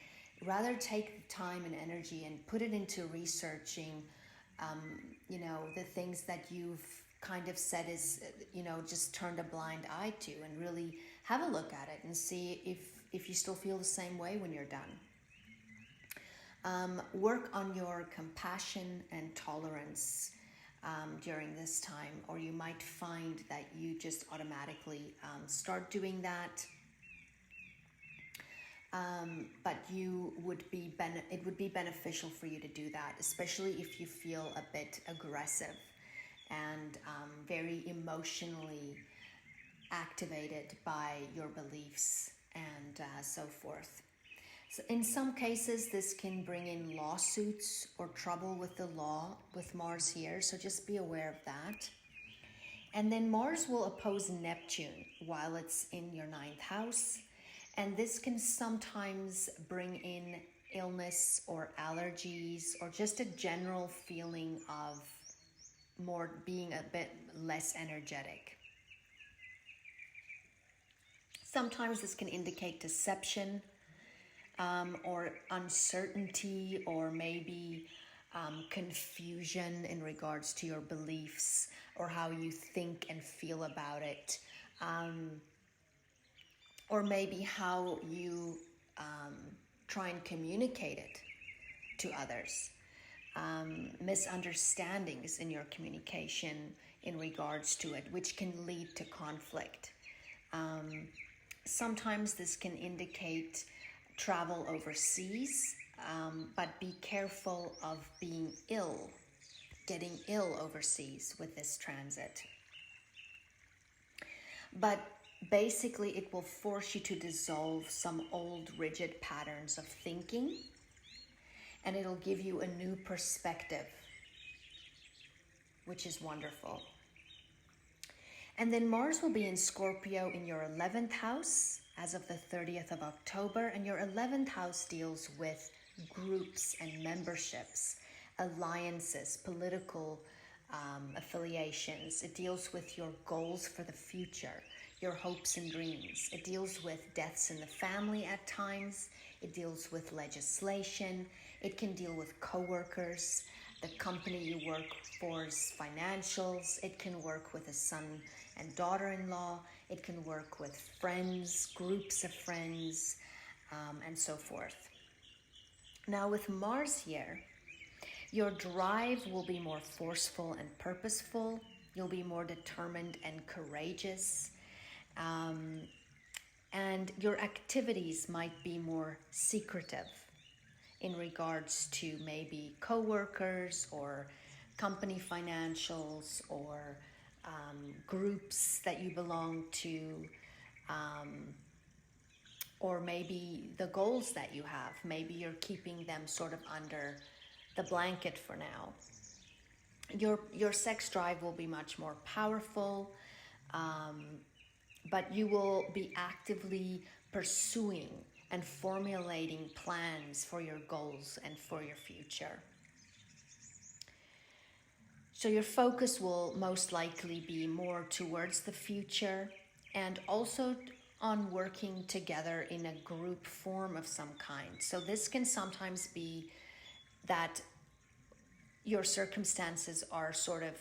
Speaker 2: rather take time and energy and put it into researching, the things that you've kind of said is, just turned a blind eye to, and really have a look at it and see if you still feel the same way when you're done. Work on your compassion and tolerance during this time, or you might find that you just automatically start doing that. But it would be beneficial for you to do that, especially if you feel a bit aggressive and very emotionally activated by your beliefs and so forth. So in some cases, this can bring in lawsuits or trouble with the law with Mars here, so just be aware of that. And then Mars will oppose Neptune while it's in your 9th house, and this can sometimes bring in illness or allergies or just a general feeling of more being a bit less energetic. Sometimes this can indicate deception, or uncertainty, or maybe confusion in regards to your beliefs or how you think and feel about it, or maybe how you try and communicate it to others. Misunderstandings in your communication in regards to it, which can lead to conflict. Sometimes this can indicate travel overseas, but be careful of getting ill overseas with this transit. But basically it will force you to dissolve some old rigid patterns of thinking, and it'll give you a new perspective, which is wonderful. And then Mars will be in Scorpio in your 11th house as of the 30th of October, and your 11th house deals with groups and memberships, alliances, political affiliations. It deals with your goals for the future, your hopes and dreams. It deals with deaths in the family at times. It deals with legislation. It can deal with co-workers, the company you work for's financials. It can work with a son and daughter-in-law. It can work with friends, groups of friends, and so forth. Now with Mars here, your drive will be more forceful and purposeful. You'll be more determined and courageous. And your activities might be more secretive in regards to maybe co-workers or company financials or groups that you belong to, or maybe the goals that you have. Maybe you're keeping them sort of under the blanket for now. Your sex drive will be much more powerful, but you will be actively pursuing and formulating plans for your goals and for your future. So your focus will most likely be more towards the future, and also on working together in a group form of some kind. So this can sometimes be that your circumstances are sort of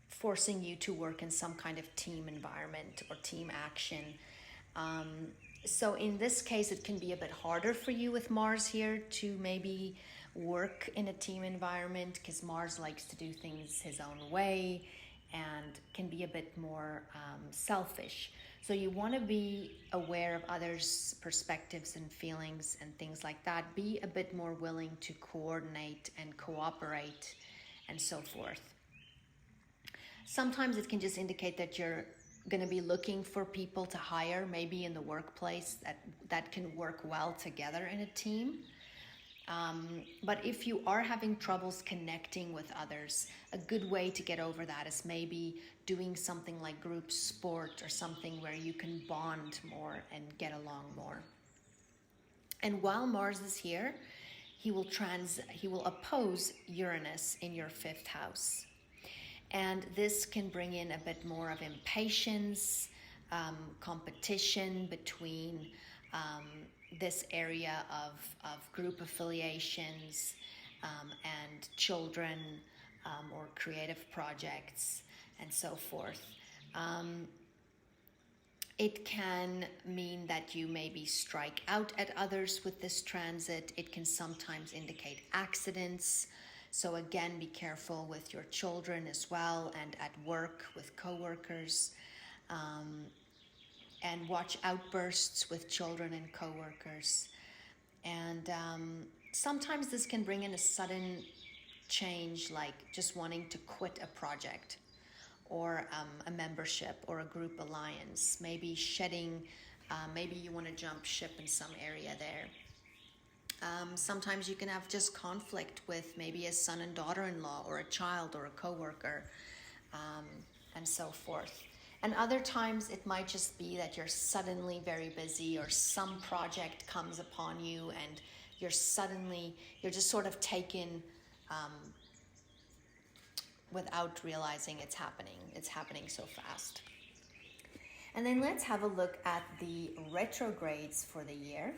Speaker 2: forcing you to work in some kind of team environment or team action. So in this case, it can be a bit harder for you with Mars here to maybe work in a team environment, because Mars likes to do things his own way and can be a bit more selfish. So you want to be aware of others' perspectives and feelings and things like that. Be a bit more willing to coordinate and cooperate and so forth. Sometimes it can just indicate that you're going to be looking for people to hire, maybe in the workplace, that can work well together in a team. But if you are having troubles connecting with others, a good way to get over that is maybe doing something like group sport or something where you can bond more and get along more. And while Mars is here, he will oppose Uranus in your 5th house. And this can bring in a bit more of impatience, competition between this area of group affiliations and children or creative projects and so forth. It can mean that you maybe strike out at others with this transit. It can sometimes indicate accidents. So again, be careful with your children as well, and at work with coworkers. And watch outbursts with children and coworkers. And sometimes this can bring in a sudden change, like just wanting to quit a project or a membership or a group alliance, maybe shedding, maybe you want to jump ship in some area there. Sometimes you can have just conflict with maybe a son and daughter-in-law or a child or a coworker, and so forth. And other times it might just be that you're suddenly very busy, or some project comes upon you and you're just sort of taken without realizing it's happening. It's happening so fast. And then let's have a look at the retrogrades for the year.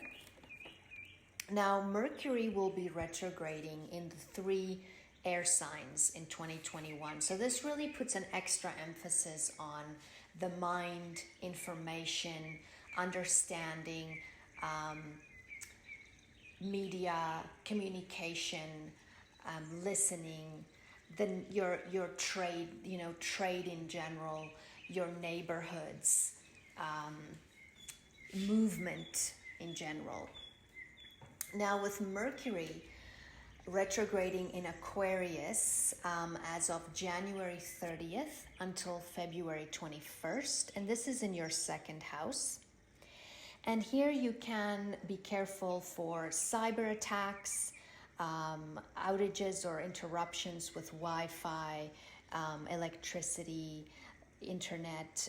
Speaker 2: Now, Mercury will be retrograding in the 3 air signs in 2021. So this really puts an extra emphasis on the mind, information, understanding, media, communication, listening, then your trade, trade in general, your neighborhoods, movement in general. Now with Mercury retrograding in Aquarius as of January 30th until February 21st, and this is in your 2nd house. And here you can be careful for cyber attacks, outages or interruptions with Wi-Fi, electricity, internet.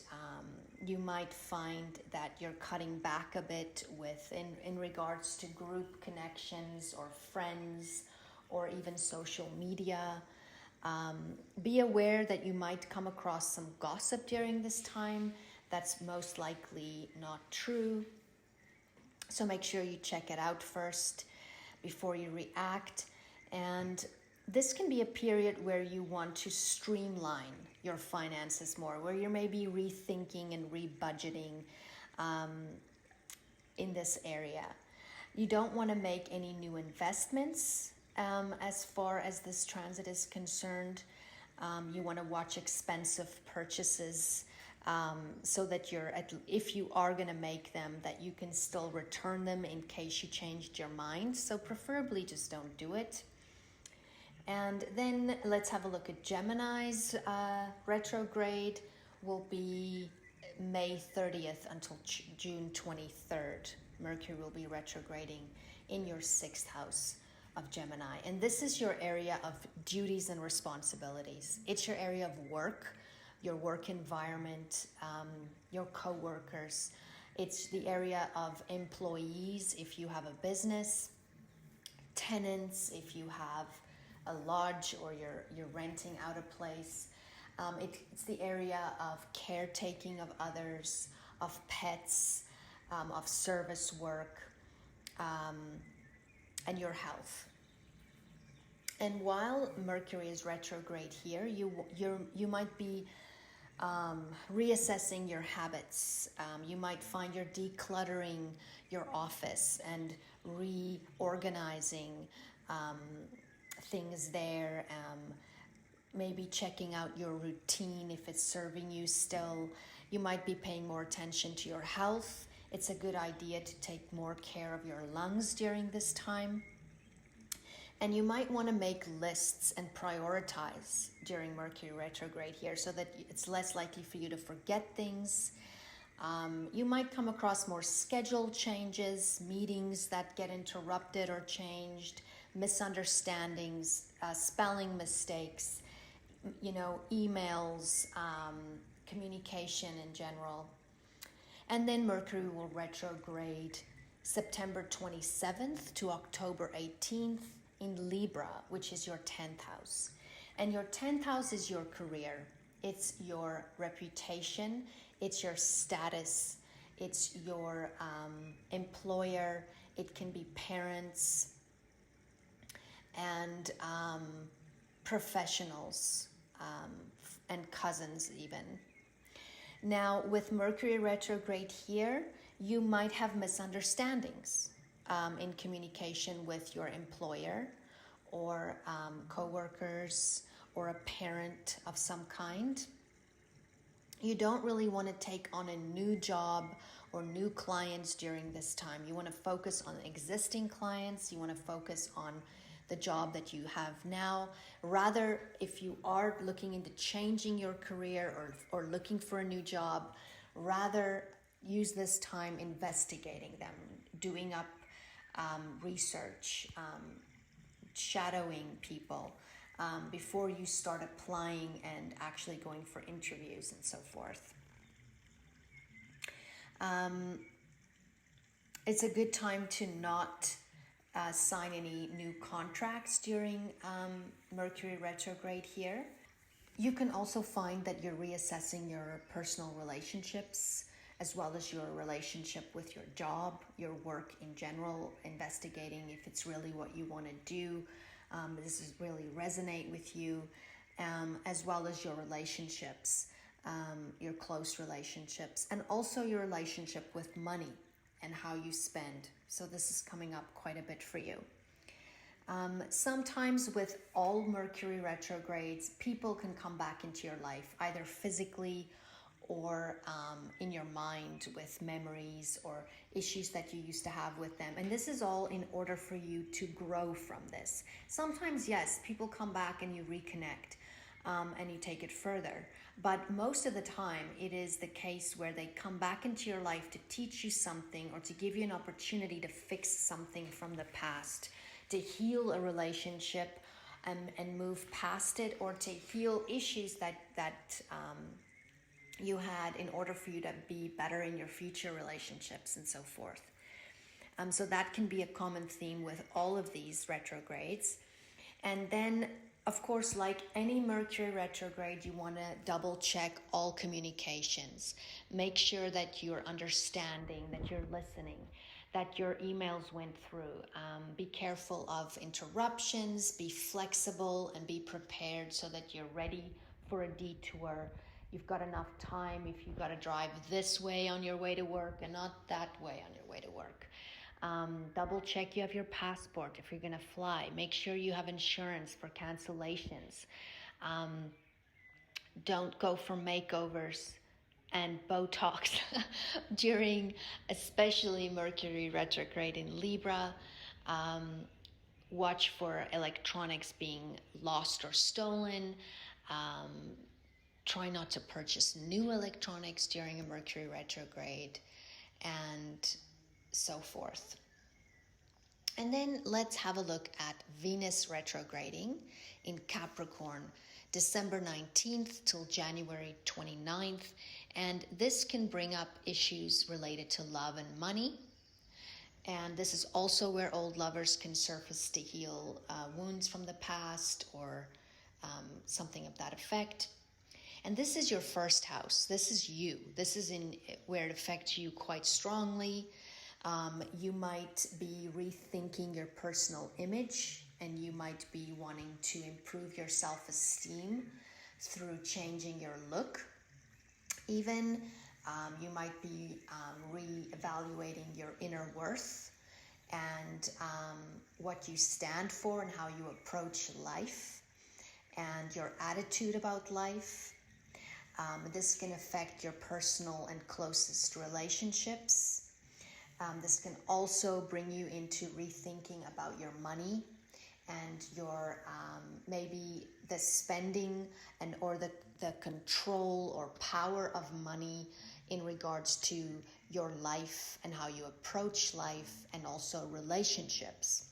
Speaker 2: You might find that you're cutting back a bit in regards to group connections or friends or even social media. Be aware that you might come across some gossip during this time. That's most likely not true. So make sure you check it out first before you react. And this can be a period where you want to streamline your finances more, where you're maybe rethinking and rebudgeting in this area. You don't want to make any new investments as far as this transit is concerned. You want to watch expensive purchases so that if you are going to make them, that you can still return them in case you changed your mind. So preferably just don't do it. And then let's have a look at Gemini's retrograde. Will be May 30th until June 23rd. Mercury will be retrograding in your 6th house of Gemini. And this is your area of duties and responsibilities. It's your area of work, your work environment, your co-workers. It's the area of employees if you have a business, tenants if you have a lodge or you're renting out a place. It's the area of caretaking of others, of pets, of service work, and your health. And while Mercury is retrograde here, you might be reassessing your habits. You might find you're decluttering your office and reorganizing things there. Maybe checking out your routine if it's serving you still. You might be paying more attention to your health. It's a good idea to take more care of your lungs during this time. And you might want to make lists and prioritize during Mercury retrograde here so that it's less likely for you to forget things. You might come across more schedule changes, meetings that get interrupted or changed, misunderstandings, spelling mistakes, emails, communication in general. And then Mercury will retrograde September 27th to October 18th in Libra, which is your 10th house. And your 10th house is your career. It's your reputation. It's your status. It's your employer. It can be parents and professionals and cousins even. Now, with Mercury retrograde here, you might have misunderstandings in communication with your employer or co-workers or a parent of some kind. You don't really want to take on a new job or new clients during this time. You want to focus on existing clients. You want to focus on the job that you have now. Rather, if you are looking into changing your career or looking for a new job, rather use this time investigating them, doing up research, shadowing people before you start applying and actually going for interviews and so forth. It's a good time to not sign any new contracts during Mercury retrograde here. You can also find that you're reassessing your personal relationships as well as your relationship with your job, your work in general, investigating if it's really what you want to do. This is really resonate with you, as well as your relationships, your close relationships, and also your relationship with money and how you spend. So this is coming up quite a bit for you. Sometimes with all Mercury retrogrades, people can come back into your life, either physically or in your mind with memories or issues that you used to have with them. And this is all in order for you to grow from this. Sometimes, yes, people come back and you reconnect and you take it further. But most of the time, it is the case where they come back into your life to teach you something or to give you an opportunity to fix something from the past, to heal a relationship and move past it, or to heal issues that you had in order for you to be better in your future relationships and so forth. So that can be a common theme with all of these retrogrades. And then, of course, like any Mercury retrograde, you want to double check all communications. Make sure that you're understanding, that you're listening, that your emails went through. Be careful of interruptions, be flexible, and be prepared so that you're ready for a detour. You've got enough time if you've got to drive this way on your way to work and not that way on your way to work. Double check you have your passport if you're going to fly. Make sure you have insurance for cancellations. Don't go for makeovers and Botox during especially Mercury retrograde in Libra. Watch for electronics being lost or stolen. Try not to purchase new electronics during a Mercury retrograde, and so forth. And then let's have a look at Venus retrograding in Capricorn, December 19th till January 29th. And this can bring up issues related to love and money. And this is also where old lovers can surface to heal wounds from the past or something of that effect. And this is your first house. This is you. This is in where it affects you quite strongly. You might be rethinking your personal image, and you might be wanting to improve your self-esteem through changing your look. Even you might be re-evaluating your inner worth and what you stand for and how you approach life and your attitude about life. This can affect your personal and closest relationships. This can also bring you into rethinking about your money and your maybe the spending and or the control or power of money in regards to your life and how you approach life and also relationships.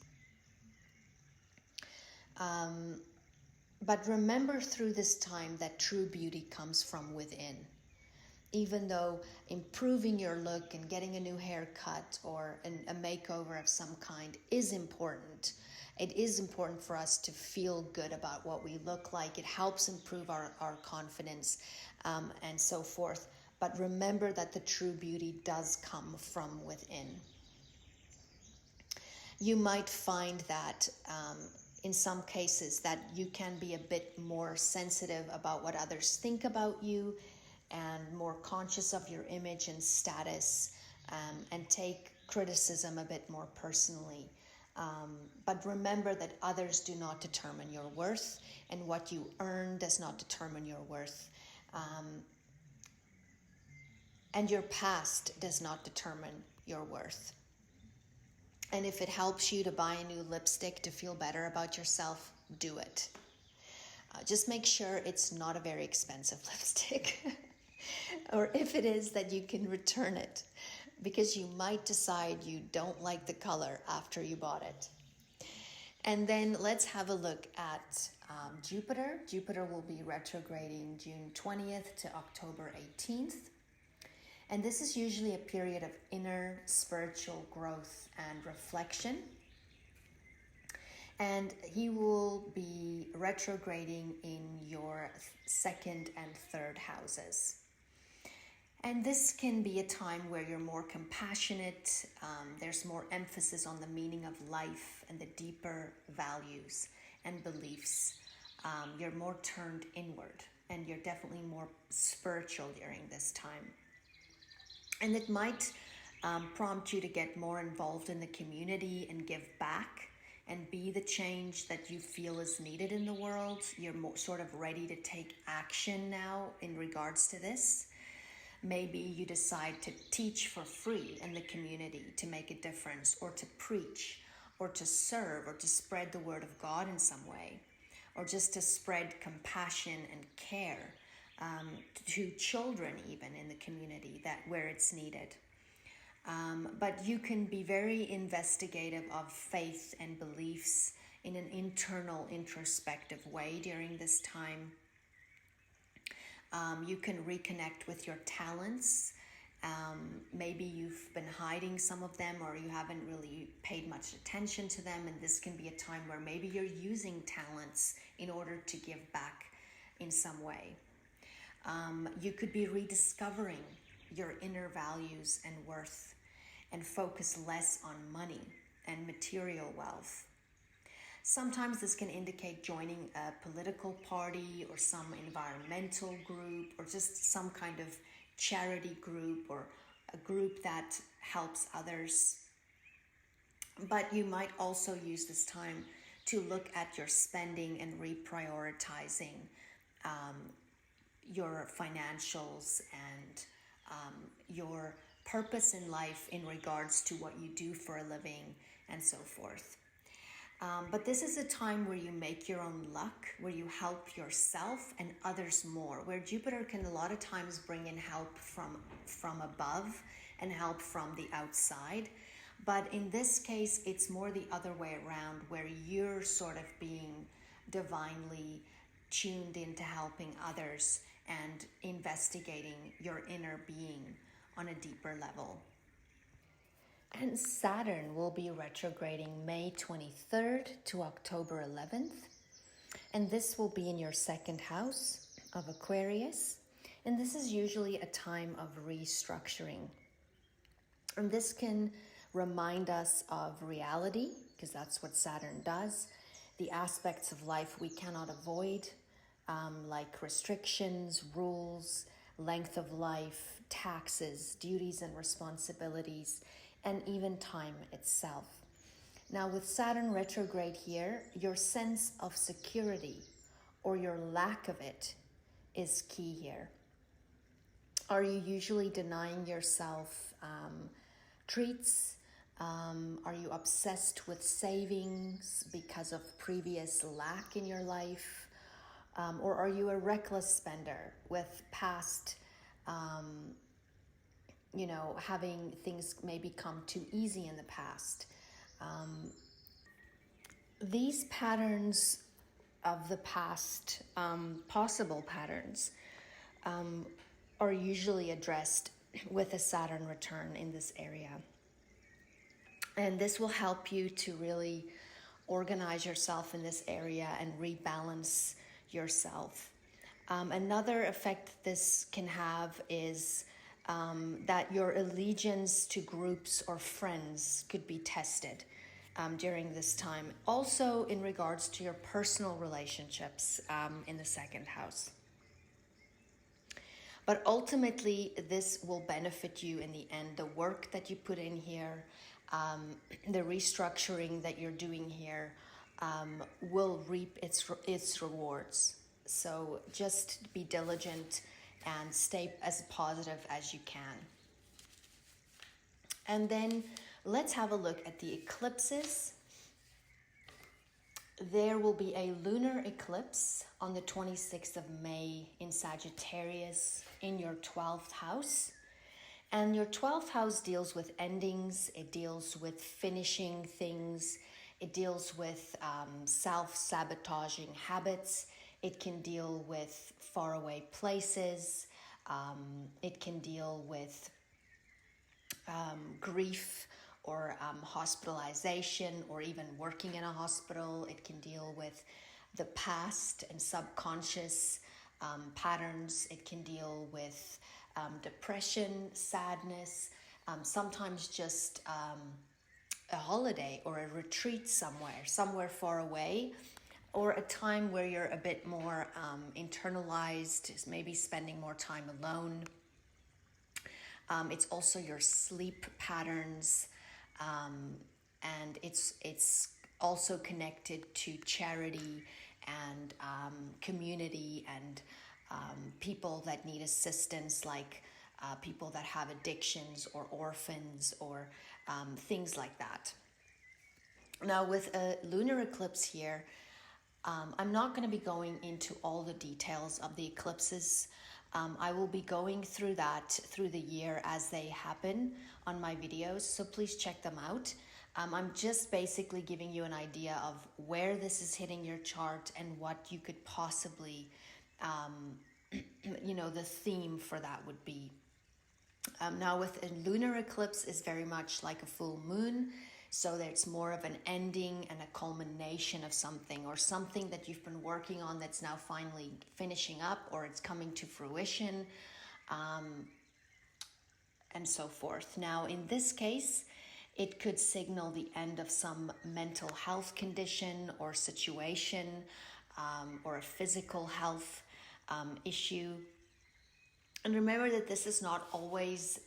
Speaker 2: But remember through this time that true beauty comes from within. even though improving your look and getting a new haircut or a makeover of some kind is important, it is important for us to feel good about what we look like. It helps improve our confidence and so forth. But remember that the true beauty does come from within. You might find that in some cases that you can be a bit more sensitive about what others think about you and more conscious of your image and status, and take criticism a bit more personally. But remember that others do not determine your worth, and what you earn does not determine your worth. And your past does not determine your worth. And if it helps you to buy a new lipstick to feel better about yourself, do it. Just make sure it's not a very expensive lipstick. Or if it is, that you can return it, because you might decide you don't like the color after you bought it. And then let's have a look at Jupiter. Jupiter will be retrograding June 20th to October 18th. And this is usually a period of inner spiritual growth and reflection. And he will be retrograding in your second and third houses. And this can be a time where you're more compassionate. There's more emphasis on the meaning of life and the deeper values and beliefs. You're more turned inward, and you're definitely more spiritual during this time. And it might prompt you to get more involved in the community and give back and be the change that you feel is needed in the world. You're more sort of ready to take action now in regards to this. Maybe you decide to teach for free in the community to make a difference, or to preach, or to serve, or to spread the word of God in some way, or just to spread compassion and care to children even in the community where it's needed. But you can be very investigative of faith and beliefs in an internal, introspective way during this time. You can reconnect with your talents. Maybe you've been hiding some of them, or you haven't really paid much attention to them, and this can be a time where maybe you're using talents in order to give back in some way. You could be rediscovering your inner values and worth, and focus less on money and material wealth. Sometimes this can indicate joining a political party or some environmental group, or just some kind of charity group, or a group that helps others. But you might also use this time to look at your spending and reprioritizing your financials and your purpose in life in regards to what you do for a living and so forth. But this is a time where you make your own luck, where you help yourself and others more, where Jupiter can a lot of times bring in help from above and help from the outside. But in this case, it's more the other way around, where you're sort of being divinely tuned into helping others and investigating your inner being on a deeper level. And Saturn will be retrograding May 23rd to October 11th. And this will be in your second house of Aquarius. And this is usually a time of restructuring. And this can remind us of reality, because that's what Saturn does. The aspects of life we cannot avoid, like restrictions, rules, length of life, taxes, duties and responsibilities, and even time itself. Now with Saturn retrograde here, your sense of security or your lack of it is key here. Are you usually denying yourself treats? Are you obsessed with savings because of previous lack in your life? Or are you a reckless spender with past having things maybe come too easy in the past? These patterns of the past, possible patterns, are usually addressed with a Saturn return in this area. And this will help you to really organize yourself in this area and rebalance yourself. Another effect this can have is that your allegiance to groups or friends could be tested during this time. Also in regards to your personal relationships in the second house. But ultimately, this will benefit you in the end. The work that you put in here, the restructuring that you're doing here will reap its rewards. So just be diligent and stay as positive as you can. And then let's have a look at the eclipses. There will be a lunar eclipse on the 26th of May in Sagittarius in your 12th house. And your 12th house deals with endings, it deals with finishing things, it deals with self-sabotaging habits, it can deal with faraway places, it can deal with grief or hospitalization, or even working in a hospital. It can deal with the past and subconscious patterns. It can deal with depression, sadness, sometimes just a holiday or a retreat somewhere far away, or a time where you're a bit more internalized, maybe spending more time alone. It's also your sleep patterns, and it's also connected to charity and community and people that need assistance, like people that have addictions or orphans or things like that. Now with a lunar eclipse here, I'm not going to be going into all the details of the eclipses. I will be going through that through the year as they happen on my videos, so please check them out. I'm just basically giving you an idea of where this is hitting your chart and what you could possibly, the theme for that would be. Now with a lunar eclipse is very much like a full moon, so there's more of an ending and a culmination of something, or something that you've been working on that's now finally finishing up, or it's coming to fruition, and so forth. Now in this case, it could signal the end of some mental health condition or situation, or a physical health issue. And remember that this is not always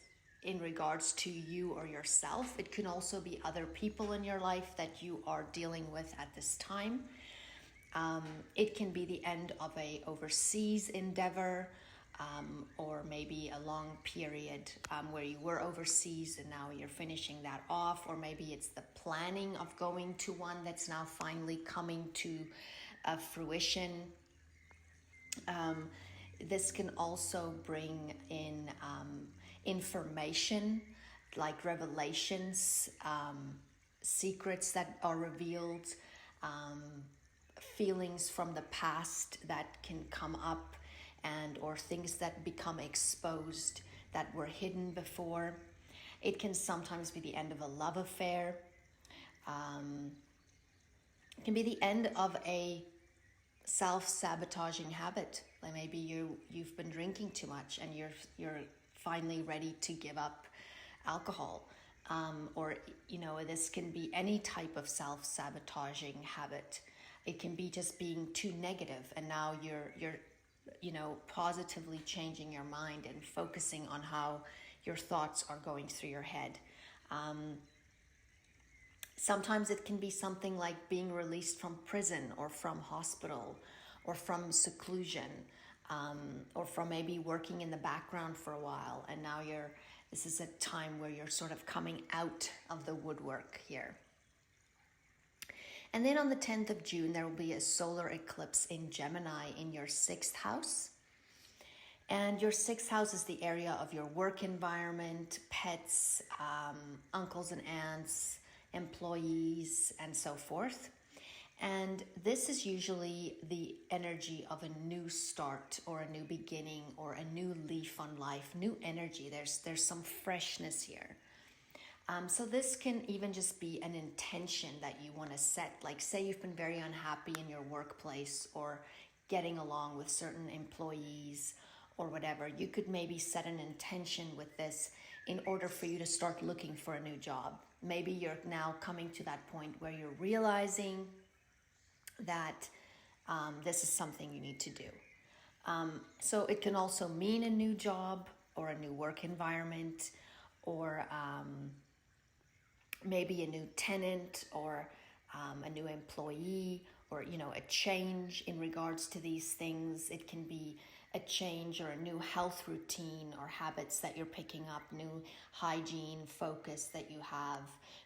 Speaker 2: in regards to you or yourself. It can also be other people in your life that you are dealing with at this time. It can be the end of a overseas endeavor, or maybe a long period where you were overseas and now you're finishing that off, or maybe it's the planning of going to one that's now finally coming to fruition. This can also bring in information like revelations, secrets that are revealed, feelings from the past that can come up, and or things that become exposed that were hidden before. It can sometimes be the end of a love affair. It can be the end of a self-sabotaging habit. Like maybe you've been drinking too much and you're finally ready to give up alcohol, or this can be any type of self-sabotaging habit. It can be just being too negative, and now you're positively changing your mind and focusing on how your thoughts are going through your head. Sometimes it can be something like being released from prison or from hospital or from seclusion, or from maybe working in the background for a while, and now this is a time where you're sort of coming out of the woodwork here. And then on the 10th of June, there will be a solar eclipse in Gemini in your 6th house. And your 6th house is the area of your work environment, pets, uncles and aunts, employees, and so forth. And this is usually the energy of a new start or a new beginning or a new leaf on life, new energy. There's some freshness here. So this can even just be an intention that you want to set. Like say you've been very unhappy in your workplace or getting along with certain employees or whatever. You could maybe set an intention with this in order for you to start looking for a new job. Maybe you're now coming to that point where you're realizing that this is something you need to do. So it can also mean a new job or a new work environment, or maybe a new tenant, or a new employee, or a change in regards to these things. It can be a change or a new health routine or habits that you're picking up, new hygiene focus that you have,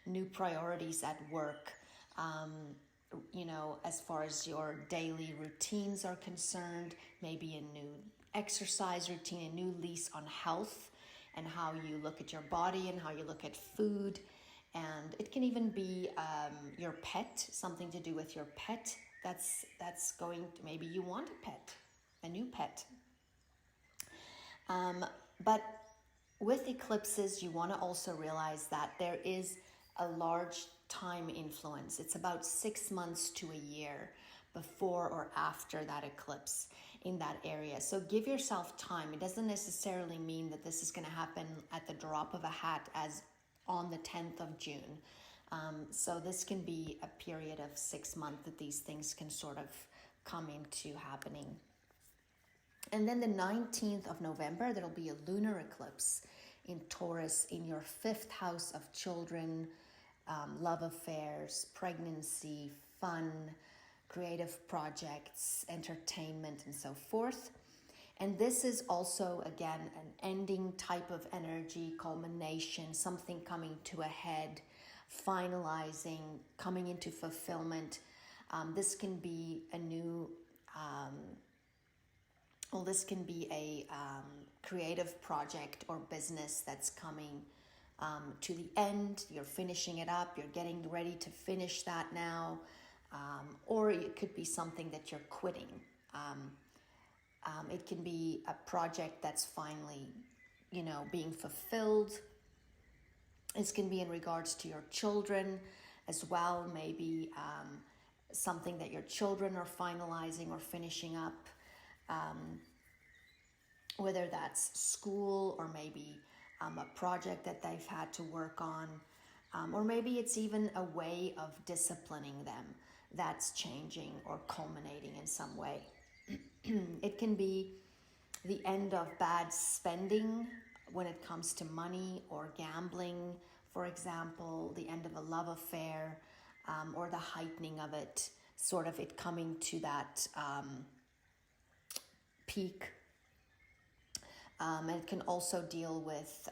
Speaker 2: new priorities at work. As far as your daily routines are concerned, maybe a new exercise routine, a new lease on health and how you look at your body and how you look at food. And it can even be your pet, something to do with your pet. That's going to, maybe you want a pet, a new pet. But with eclipses, you want to also realize that there is a large time influence. It's about 6 months to a year before or after that eclipse in that area. So give yourself time. It doesn't necessarily mean that this is going to happen at the drop of a hat as on the 10th of June. So this can be a period of 6 months that these things can sort of come into happening. And then the 19th of November, there'll be a lunar eclipse in Taurus in your 5th house of children, love affairs, pregnancy, fun, creative projects, entertainment, and so forth. And this is also, again, an ending type of energy, culmination, something coming to a head, finalizing, coming into fulfillment. This can be a new, this can be a creative project or business that's coming to the end. You're finishing it up, you're getting ready to finish that now. Or it could be something that you're quitting. It can be a project that's finally, being fulfilled. This can be in regards to your children as well. Maybe something that your children are finalizing or finishing up. Whether that's school or maybe a project that they've had to work on. Or maybe it's even a way of disciplining them that's changing or culminating in some way. It can be the end of bad spending when it comes to money or gambling, for example, the end of a love affair, or the heightening of it, sort of it coming to that peak. And it can also deal with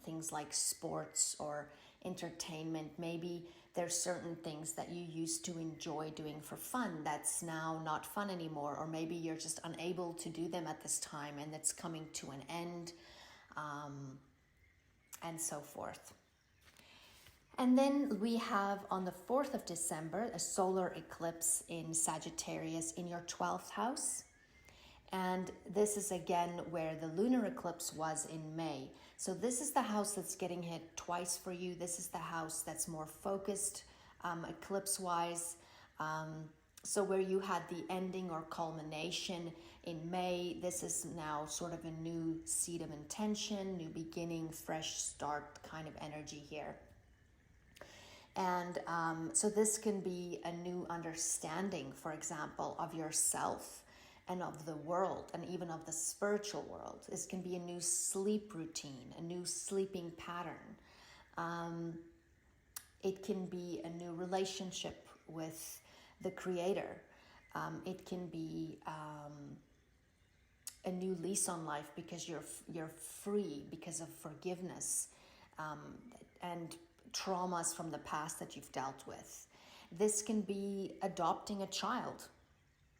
Speaker 2: things like sports or entertainment. Maybe there's certain things that you used to enjoy doing for fun that's now not fun anymore, or maybe you're just unable to do them at this time and it's coming to an end, and so forth. And then we have on the 4th of December a solar eclipse in Sagittarius in your 12th house. And this is again where the lunar eclipse was in May. So this is the house that's getting hit twice for you. This is the house that's more focused eclipse-wise. So where you had the ending or culmination in May, this is now sort of a new seed of intention, new beginning, fresh start kind of energy here. And so this can be a new understanding, for example, of yourself and of the world, and even of the spiritual world. This can be a new sleep routine, a new sleeping pattern. It can be a new relationship with the Creator. It can be a new lease on life because you're free because of forgiveness and traumas from the past that you've dealt with. This can be adopting a child.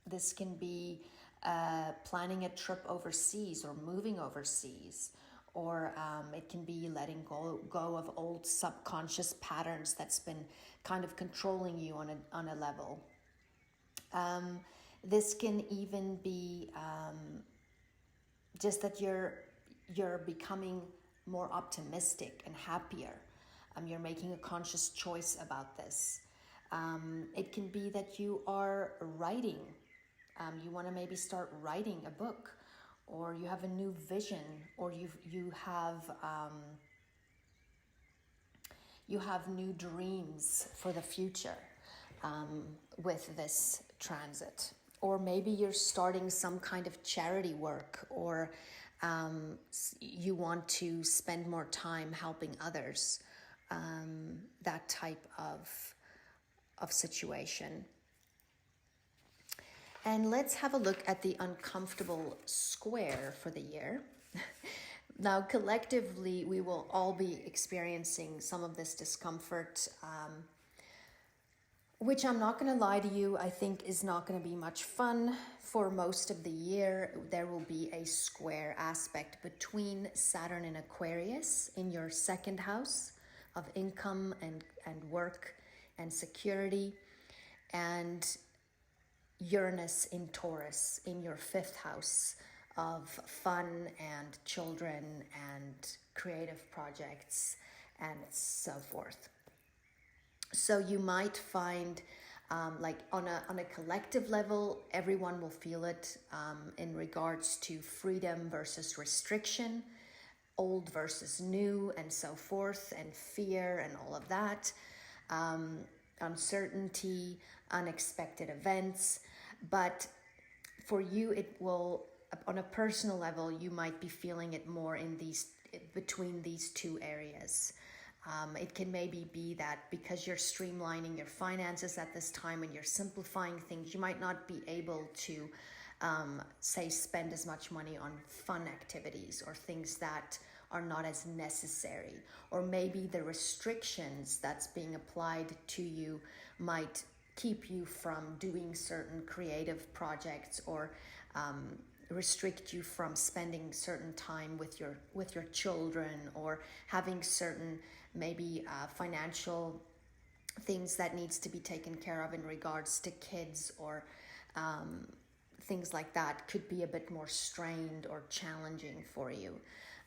Speaker 2: This can be planning a trip overseas or moving overseas, or it can be letting go of old subconscious patterns that's been kind of controlling you on a level. This can even be just that you're becoming more optimistic and happier. You're making a conscious choice about this. It can be that you are writing. You want to maybe start writing a book, or you have a new vision, or you have new dreams for the future with this transit. Or maybe you're starting some kind of charity work, or you want to spend more time helping others. That type of situation. And let's have a look at the uncomfortable square for the year. Now, collectively, we will all be experiencing some of this discomfort, which I'm not going to lie to you, I think is not going to be much fun for most of the year. There will be a square aspect between Saturn and Aquarius in your second house of income and work and security, and Uranus in Taurus in your fifth house of fun and children and creative projects and so forth. So you might find like on a collective level, everyone will feel it in regards to freedom versus restriction, old versus new, and so forth, and fear and all of that, uncertainty, unexpected events. But for you, it will, on a personal level, you might be feeling it more in between these two areas. It can maybe be that because you're streamlining your finances at this time and you're simplifying things, you might not be able to, say, spend as much money on fun activities or things that are not as necessary. Or maybe the restrictions that's being applied to you might keep you from doing certain creative projects, or restrict you from spending certain time with your children, or having certain maybe financial things that needs to be taken care of in regards to kids, or things like that could be a bit more strained or challenging for you.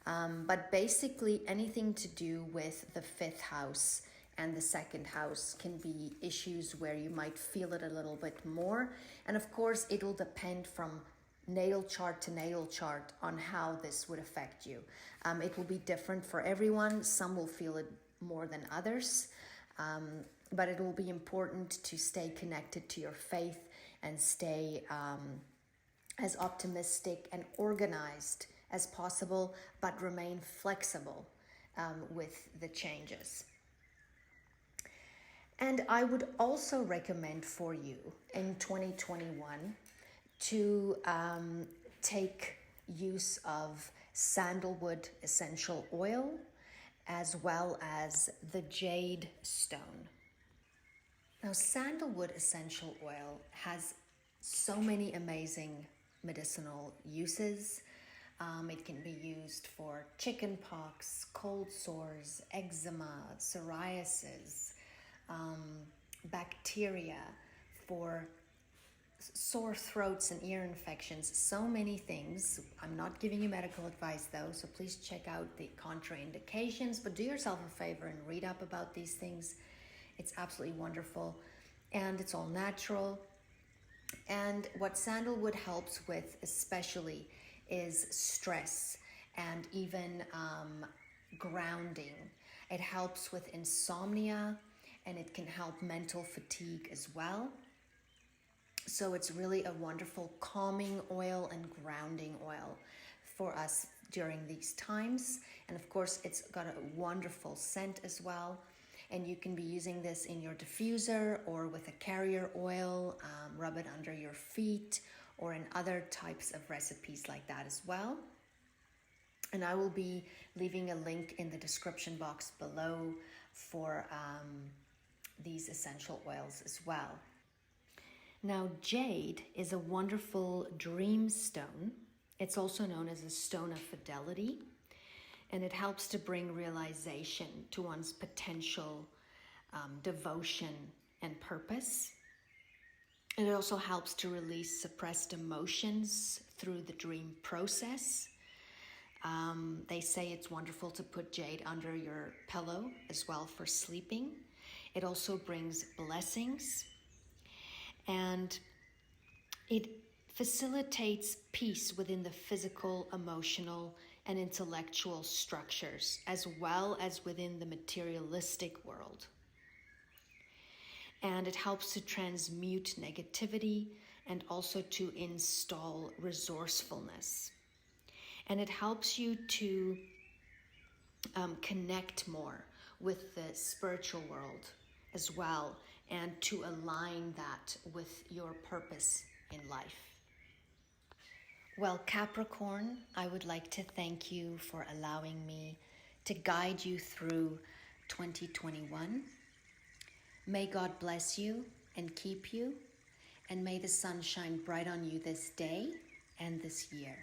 Speaker 2: But basically anything to do with the fifth house and the second house can be issues where you might feel it a little bit more. And of course, it'll depend from natal chart to natal chart on how this would affect you. It will be different for everyone. Some will feel it more than others. But it will be important to stay connected to your faith and stay as optimistic and organized as possible, but remain flexible with the changes. And I would also recommend for you in 2021 to take use of sandalwood essential oil, as well as the jade stone. Now, sandalwood essential oil has so many amazing medicinal uses. It can be used for chicken pox, cold sores, eczema, psoriasis, bacteria, for sore throats and ear infections, so many things. I'm not giving you medical advice though, so please check out the contraindications, but do yourself a favor and read up about these things. It's absolutely wonderful, and it's all natural. And what sandalwood helps with especially is stress and even grounding. It helps with insomnia, and it can help mental fatigue as well. So it's really a wonderful calming oil and grounding oil for us during these times. And of course, it's got a wonderful scent as well. And you can be using this in your diffuser or with a carrier oil, rub it under your feet, or in other types of recipes like that as well. And I will be leaving a link in the description box below for these essential oils as well. Now, jade is a wonderful dream stone. It's also known as a stone of fidelity, and it helps to bring realization to one's potential, devotion, and purpose. It also helps to release suppressed emotions through the dream process. They say it's wonderful to put jade under your pillow as well for sleeping. It also brings blessings, and it facilitates peace within the physical, emotional, and intellectual structures, as well as within the materialistic world. And it helps to transmute negativity and also to install resourcefulness. And it helps you to connect more with the spiritual world as well, and to align that with your purpose in life. Well, Capricorn, I would like to thank you for allowing me to guide you through 2021. May God bless you and keep you, and may the sun shine bright on you this day and this year.